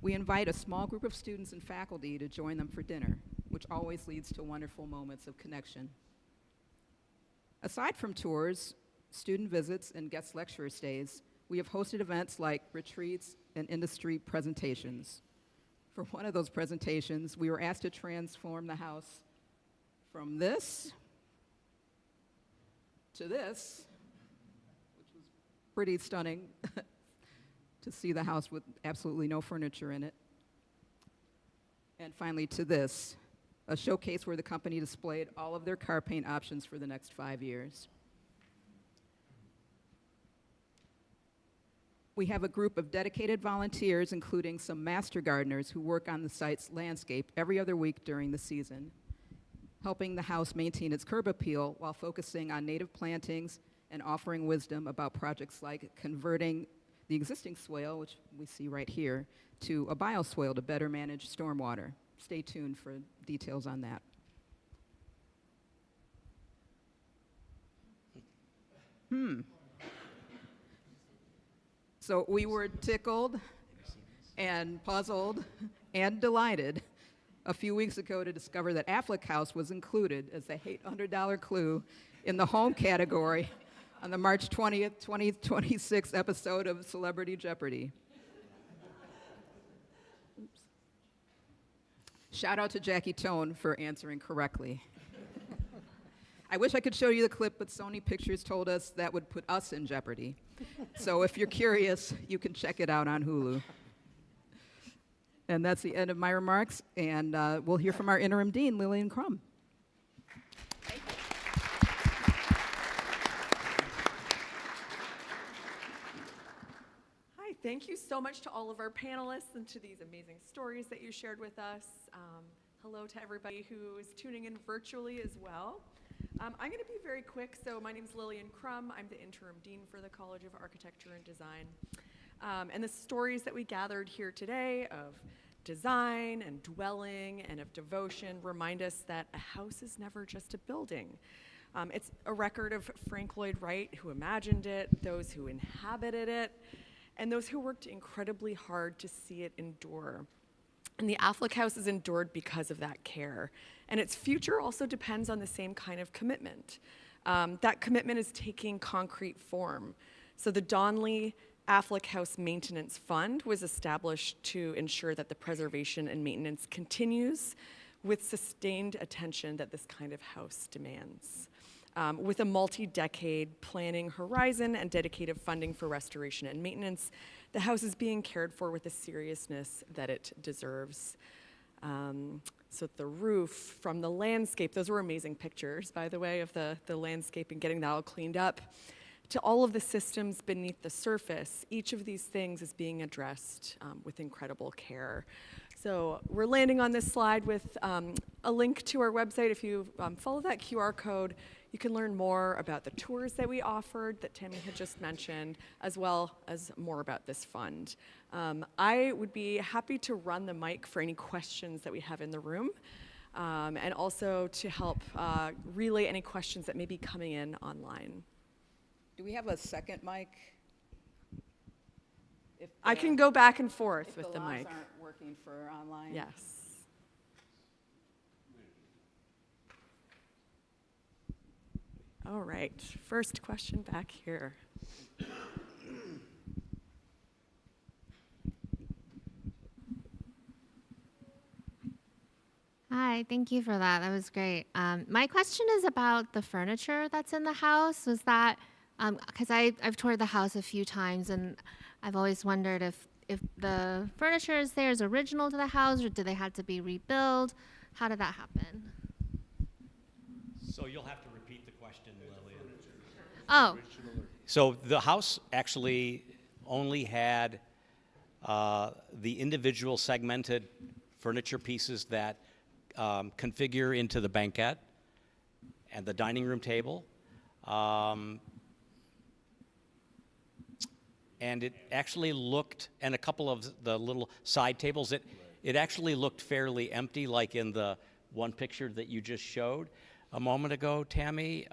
we invite a small group of students and faculty to join them for dinner, which always leads to wonderful moments of connection. Aside from tours, student visits, and guest lecturer stays, we have hosted events like retreats and industry presentations. For one of those presentations, we were asked to transform the house from this to this, which was pretty stunning to see the house with absolutely no furniture in it. And finally to this, a showcase where the company displayed all of their car paint options for the next 5 years. We have a group of dedicated volunteers, including some master gardeners who work on the site's landscape every other week during the season, helping the house maintain its curb appeal while focusing on native plantings and offering wisdom about projects like converting the existing swale, which we see right here, to a bioswale to better manage stormwater. Stay tuned for details on that. So we were tickled and puzzled and delighted a few weeks ago to discover that Affleck House was included as a $800 clue in the home category on the March 20th, 2026 episode of Celebrity Jeopardy. Oops. Shout out to Jackie Tone for answering correctly. I wish I could show you the clip, but Sony Pictures told us that would put us in jeopardy. So if you're curious, you can check it out on Hulu. And that's the end of my remarks, and we'll hear from our interim dean, Lillian Crum. Hi, thank you so much to all of our panelists and to these amazing stories that you shared with us. Hello to everybody who is tuning in virtually as well. I'm going to be very quick. So my name is Lillian Crum. I'm the interim dean for the College of Architecture and Design. And the stories that we gathered here today of design and dwelling and of devotion remind us that a house is never just a building. It's a record of Frank Lloyd Wright, who imagined it, those who inhabited it, and those who worked incredibly hard to see it endure. And the Affleck house is endured because of that care. And its future also depends on the same kind of commitment. That commitment is taking concrete form. So the Donley Affleck House Maintenance Fund was established to ensure that the preservation and maintenance continues with sustained attention that this kind of house demands. With a multi-decade planning horizon and dedicated funding for restoration and maintenance, the house is being cared for with the seriousness that it deserves. So the roof, from the landscape, those were amazing pictures, by the way, of the landscape and getting that all cleaned up, to all of the systems beneath the surface. Each of these things is being addressed with incredible care. So we're landing on this slide with a link to our website. If you follow that QR code, you can learn more about the tours that we offered that Tammy had just mentioned, as well as more about this fund. I would be happy to run the mic for any questions that we have in the room, and also to help relay any questions that may be coming in online. Do we have a second mic? If I can go back and forth if with the the lines mic. aren't working for online. Yes. All right, first question back here. Hi, thank you for that. That was great. My question is about the furniture that's in the house. Was that, because I've toured the house a few times, and I've always wondered if the furniture is there is original to the house, or do they have to be rebuilt? How did that happen? So you'll have to repeat the question, Lillian. Oh, So the house actually only had the individual segmented furniture pieces that configure into the banquette and the dining room table. And it actually looked, and a couple of the little side tables, it actually looked fairly empty, like in the one picture that you just showed a moment ago, Tammy.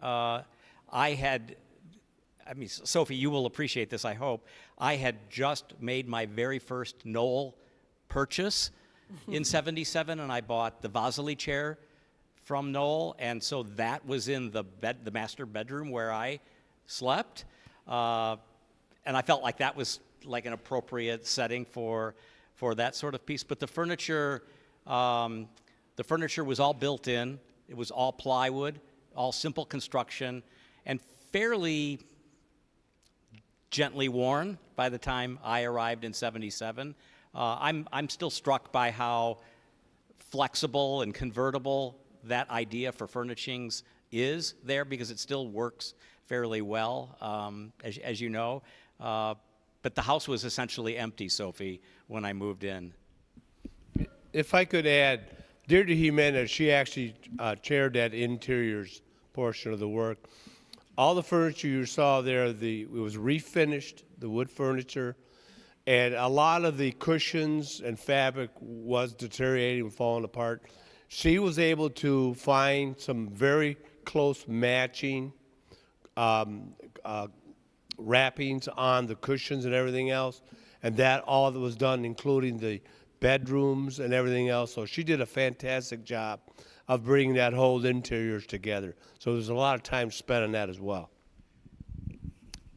Sophie, you will appreciate this, I hope. I had just made my very first Knoll purchase in '77, and I bought the Vasily chair from Knoll, and so that was in the master bedroom where I slept. And I felt like that was like an appropriate setting for that sort of piece. But the furniture was all built in. It was all plywood, all simple construction, and fairly gently worn by the time I arrived in '77. I'm still struck by how flexible and convertible that idea for furnishings is there, because it still works fairly well, as you know. But the house was essentially empty, Sophie, when I moved in. If I could add, Deirdre Jimenez, she actually chaired that interiors portion of the work. All the furniture you saw there, it was refinished, the wood furniture, and a lot of the cushions and fabric was deteriorating and falling apart. She was able to find some very close matching wrappings on the cushions and everything else, and that all that was done, including the bedrooms and everything else. So she did a fantastic job of bringing that whole interiors together. So there's a lot of time spent on that as well.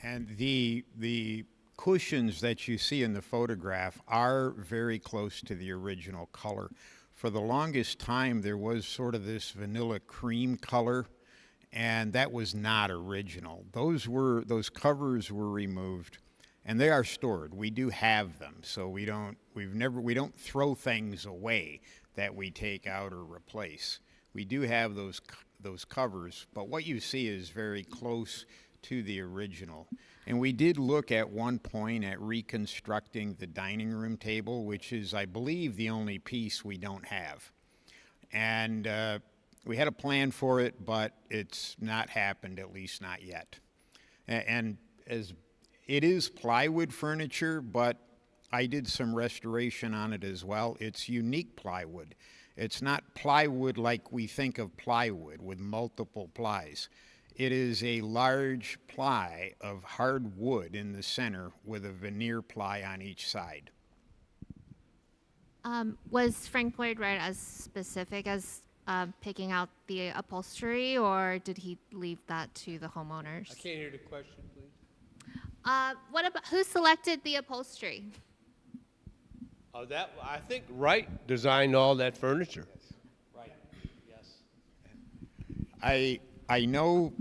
And the cushions that you see in the photograph are very close to the original color. For the longest time, there was sort of this vanilla cream color, and that was not original. Those covers were removed, and they are stored. We do have them, so we don't throw things away that we take out or replace. We do have those covers, but what you see is very close to the original. And we did look at one point at reconstructing the dining room table, which is, I believe, the only piece we don't have. And we had a plan for it, but it's not happened, at least not yet. And as it is plywood furniture, but I did some restoration on it as well. It's unique plywood. It's not plywood like we think of plywood with multiple plies. It is a large ply of hard wood in the center with a veneer ply on each side. Was Frank Lloyd Wright as specific as picking out the upholstery, or did he leave that to the homeowners? I can't hear the question, please. What about who selected the upholstery? That I think Wright designed all that furniture. Right, yes. I know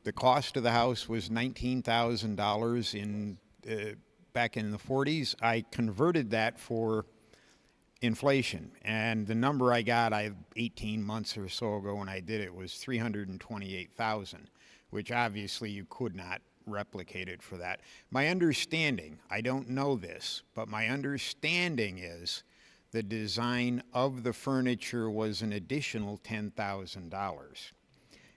the cost of the house was $19,000 in back in the 40s. I converted that for inflation, and the number I got 18 months or so ago when I did it was $328,000, which obviously you could not replicate it for that. My understanding, I don't know this, but my understanding is the design of the furniture was an additional $10,000.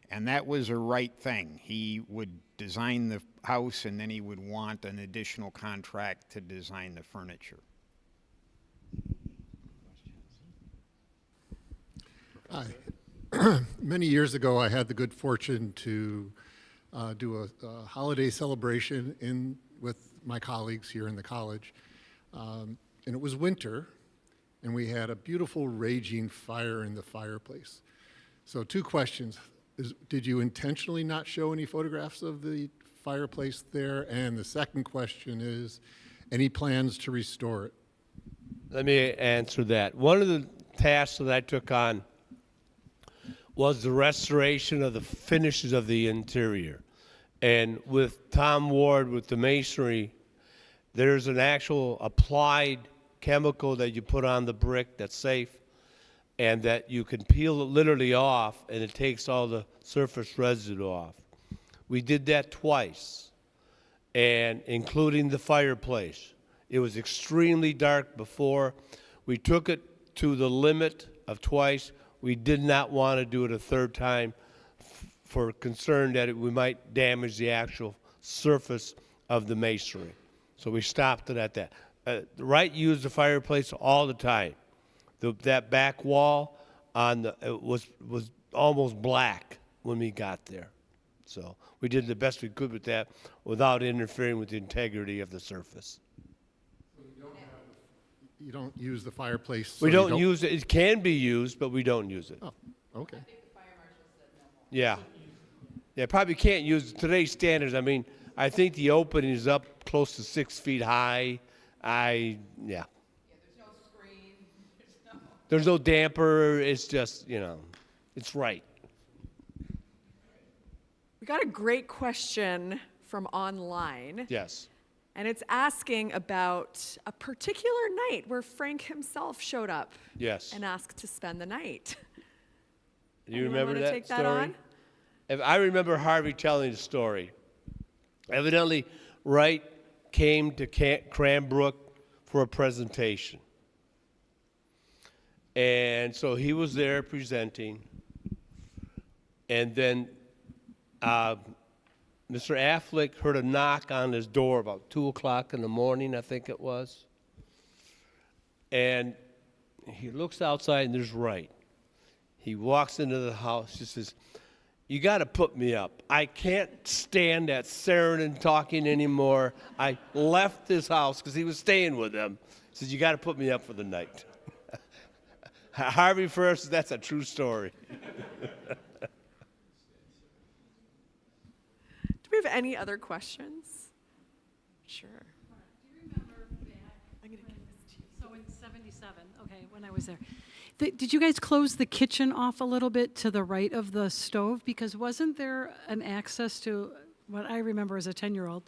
And that was a right thing. He would design the house and then he would want an additional contract to design the furniture. Hi. Many years ago, I had the good fortune to do a holiday celebration with my colleagues here in the college. And it was winter, and we had a beautiful raging fire in the fireplace. So 2 questions. Did you intentionally not show any photographs of the fireplace there? And the second question is, any plans to restore it? Let me answer that. One of the tasks that I took on was the restoration of the finishes of the interior. And with Tom Ward, with the masonry, there's an actual applied chemical that you put on the brick that's safe and that you can peel it literally off, and it takes all the surface residue off. We did that twice, and including the fireplace. It was extremely dark before. We took it to the limit of twice. We did not want to do it a third time for concern that we might damage the actual surface of the masonry. So we stopped it at that. Wright used the fireplace all the time. That back wall was almost black when we got there. So we did the best we could with that without interfering with the integrity of the surface. You don't use the fireplace? So We don't use it. It can be used, but we don't use it. Oh, okay. Yeah. Yeah, probably can't use today's standards. I mean, I think the opening is up close to 6 feet high. Yeah. There's no screen. There's no damper. It's just, it's right. We got a great question from online. Yes. And it's asking about a particular night where Frank himself showed up Yes. and asked to spend the night. Do you Anyone remember wanna that take that story? on? I remember Harvey telling the story. Evidently, Wright came to Cranbrook for a presentation. And so he was there presenting. And then Mr. Affleck heard a knock on his door about 2 o'clock in the morning, I think it was. And he looks outside and there's Wright. He walks into the house. He says, "You got to put me up. I can't stand that serenading talking anymore. I left this house," because he was staying with them. He says, "You got to put me up for the night." Harvey first, that's a true story. Do we have any other questions? Sure. Do you remember back, I'm going to give this to you. So in 77, okay, when I was there, Did you guys close the kitchen off a little bit to the right of the stove? Because wasn't there an access to what I remember as a 10-year-old,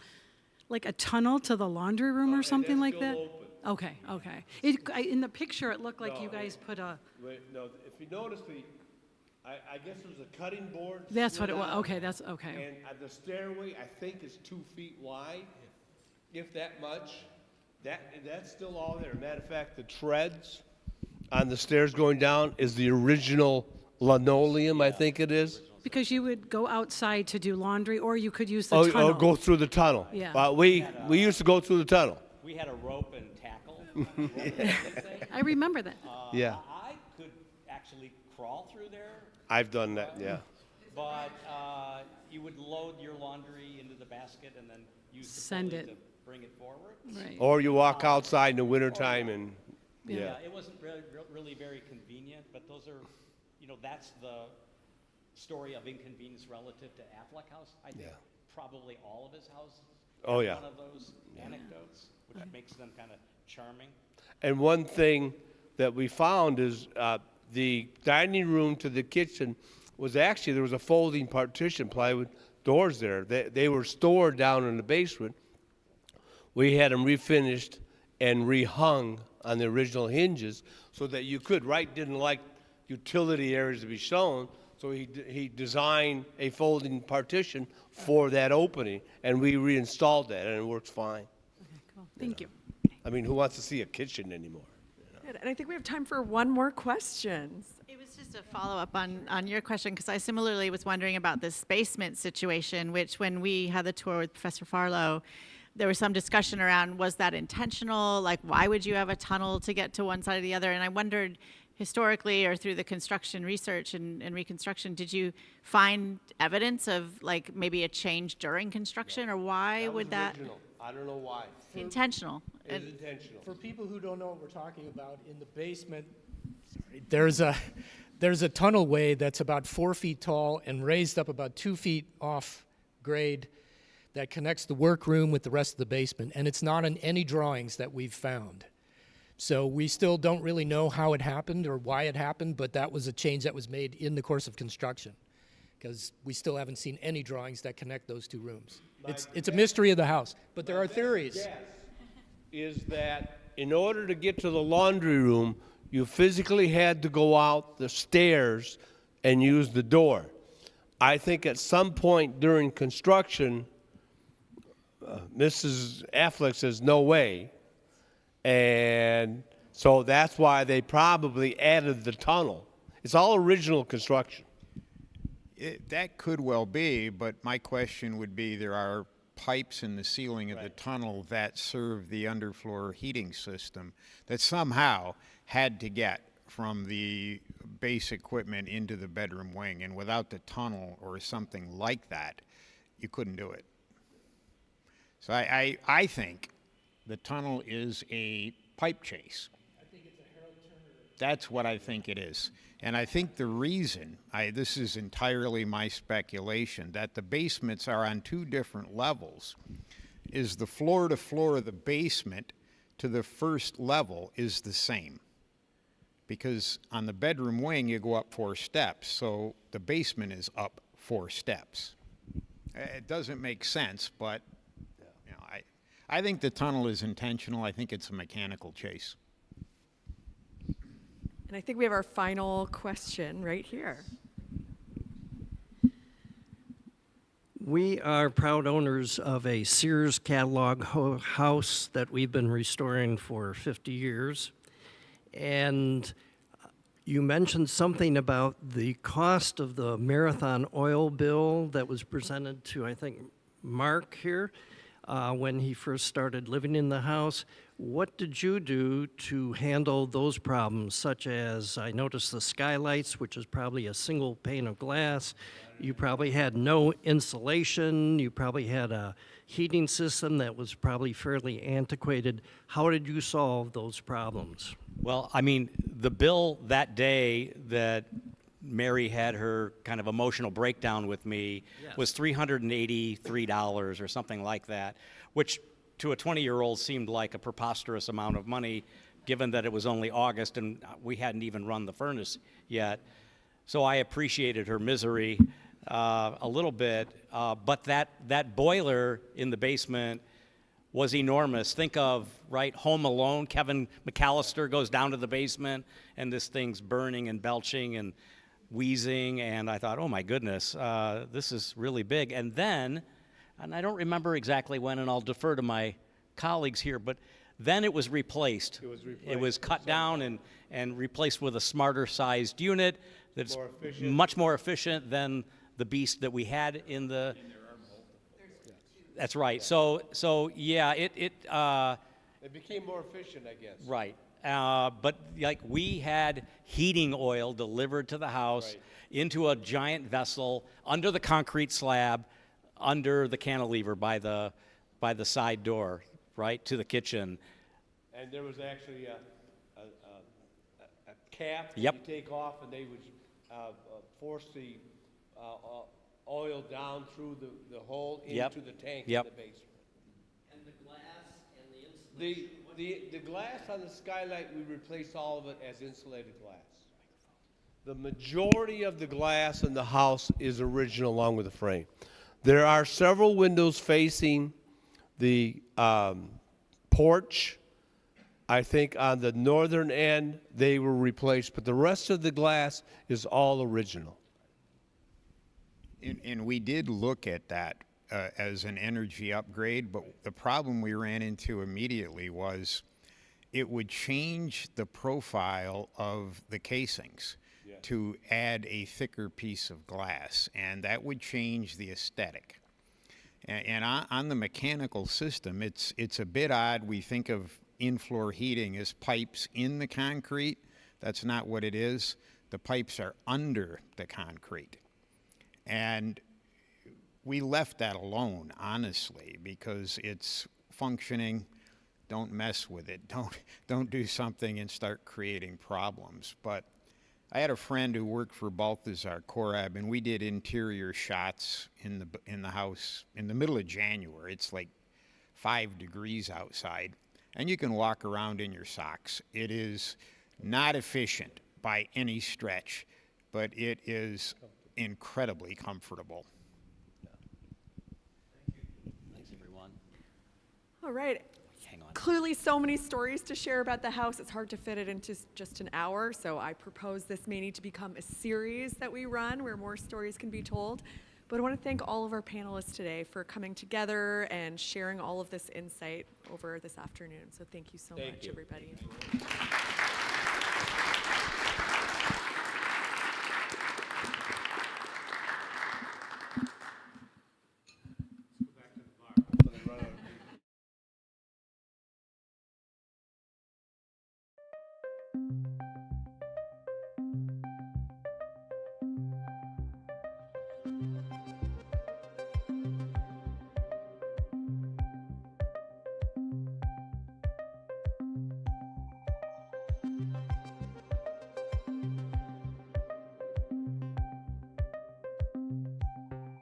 like a tunnel to the laundry room or something like that? Okay, okay. In the picture, it looked like you guys put a. Wait, no, if you notice I guess there was a cutting board. That's what split it was. out, Okay, that's okay. And the stairway, I think, is 2 feet wide, if that much. That's still all there. Matter of fact, the treads on the stairs going down is the original linoleum, I think it is. Because you would go outside to do laundry, or you could use the tunnel. Or go through the tunnel. Yeah. We used to go through the tunnel. We had a rope and tackle. I remember that. Yeah. I could actually crawl through there, I've done that, yeah. but you would load your laundry into the basket and then use the Send pulley it. to bring it forward. Right. Or you walk outside in the wintertime and, Yeah, yeah. it wasn't really very convenient, but those are, that's the story of inconvenience relative to Affleck House. I think probably all of his houses Oh, have yeah. one of those anecdotes, which makes them kind of charming. And one thing that we found is the dining room to the kitchen was actually, there was a folding partition, plywood doors there. They were stored down in the basement. We had them refinished and rehung on the original hinges so that you could. Wright didn't like utility areas to be shown, so he designed a folding partition for that opening, and we reinstalled that, and it works fine. Okay, cool. Thank you. I mean, who wants to see a kitchen anymore? Good. And I think we have time for one more question. It was just a follow-up on your question, because I similarly was wondering about this basement situation, which when we had the tour with Professor Farlow, there was some discussion around, was that intentional? Like, why would you have a tunnel to get to one side or the other? And I wondered, historically or through the construction research and reconstruction, did you find evidence of like maybe a change during construction, or why would that? Original. I don't know why. Intentional. It's intentional. For people who don't know what we're talking about, in the basement, there's a tunnelway that's about 4 feet tall and raised up about 2 feet off grade that connects the workroom with the rest of the basement, and it's not in any drawings that we've found. So we still don't really know how it happened or why it happened, but that was a change that was made in the course of construction, because we still haven't seen any drawings that connect those two rooms. It's a mystery of the house, but there are theories. Guess is that in order to get to the laundry room, you physically had to go out the stairs and use the door. I think at some point during construction, Mrs. Affleck says, no way. And so that's why they probably added the tunnel. It's all original construction. That could well be, but my question would be, there are pipes in the ceiling of the tunnel that serve the underfloor heating system that somehow had to get from the base equipment into the bedroom wing, and without the tunnel or something like that, you couldn't do it. So I think the tunnel is a pipe chase. I think it's a Harold Turner. That's what I think it is. And I think the reason, this is entirely my speculation, that the basements are on two different levels is the floor to floor of the basement to the first level is the same. Because on the bedroom wing, you go up 4 steps, so the basement is up 4 steps. It doesn't make sense, but I think the tunnel is intentional. I think it's a mechanical chase. And I think we have our final question right here. We are proud owners of a Sears catalog house that we've been restoring for 50 years. And you mentioned something about the cost of the Marathon oil bill that was presented to, I think, Mark here when he first started living in the house. What did you do to handle those problems, such as, I noticed the skylights, which is probably a single pane of glass. You probably had no insulation. You probably had a heating system that was probably fairly antiquated. How did you solve those problems? Well, I mean, the bill that day that Mary had her kind of emotional breakdown with me was $383 or something like that, which to a 20-year-old seemed like a preposterous amount of money given that it was only August and we hadn't even run the furnace yet. So I appreciated her misery a little bit, but that boiler in the basement was enormous. Think of, right, Home Alone, Kevin McAllister goes down to the basement and this thing's burning and belching and wheezing, and I thought, oh my goodness, this is really big. And then, and I don't remember exactly when, and I'll defer to my colleagues here, but then it was replaced. It was cut down and replaced with a smarter sized unit that's much more efficient than the beast that we had in the. That's right. So yeah, it became more efficient, I guess. Right. But like we had heating oil delivered to the house into a giant vessel under the concrete slab, under the cantilever by the side door, right, to the kitchen. And there was actually a cap that Yep. you take off, and they would force the oil down through the hole into the tank in the basement. And the glass and the insulation. The glass on the skylight, we replaced all of it as insulated glass. The majority of the glass in the house is original along with the frame. There are several windows facing the porch. I think on the northern end they were replaced, but the rest of the glass is all original. And we did look at that as an energy upgrade, but the problem we ran into immediately was it would change the profile of the casings to add a thicker piece of glass, and that would change the aesthetic. And on the mechanical system, it's a bit odd. We think of in-floor heating as pipes in the concrete. That's not what it is. The pipes are under the concrete. And we left that alone, honestly, because it's functioning. Don't mess with it. Don't do something and start creating problems. But I had a friend who worked for Balthazar Korab, and we did interior shots in the house in the middle of January. It's like 5 degrees outside, and you can walk around in your socks. It is not efficient by any stretch, but it is incredibly comfortable. Thanks, everyone. All right. Hang on. Clearly so many stories to share about the house. It's hard to fit it into just an hour, so I propose this may need to become a series that we run where more stories can be told. But I want to thank all of our panelists today for coming together and sharing all of this insight over this afternoon. So thank you so much, everybody.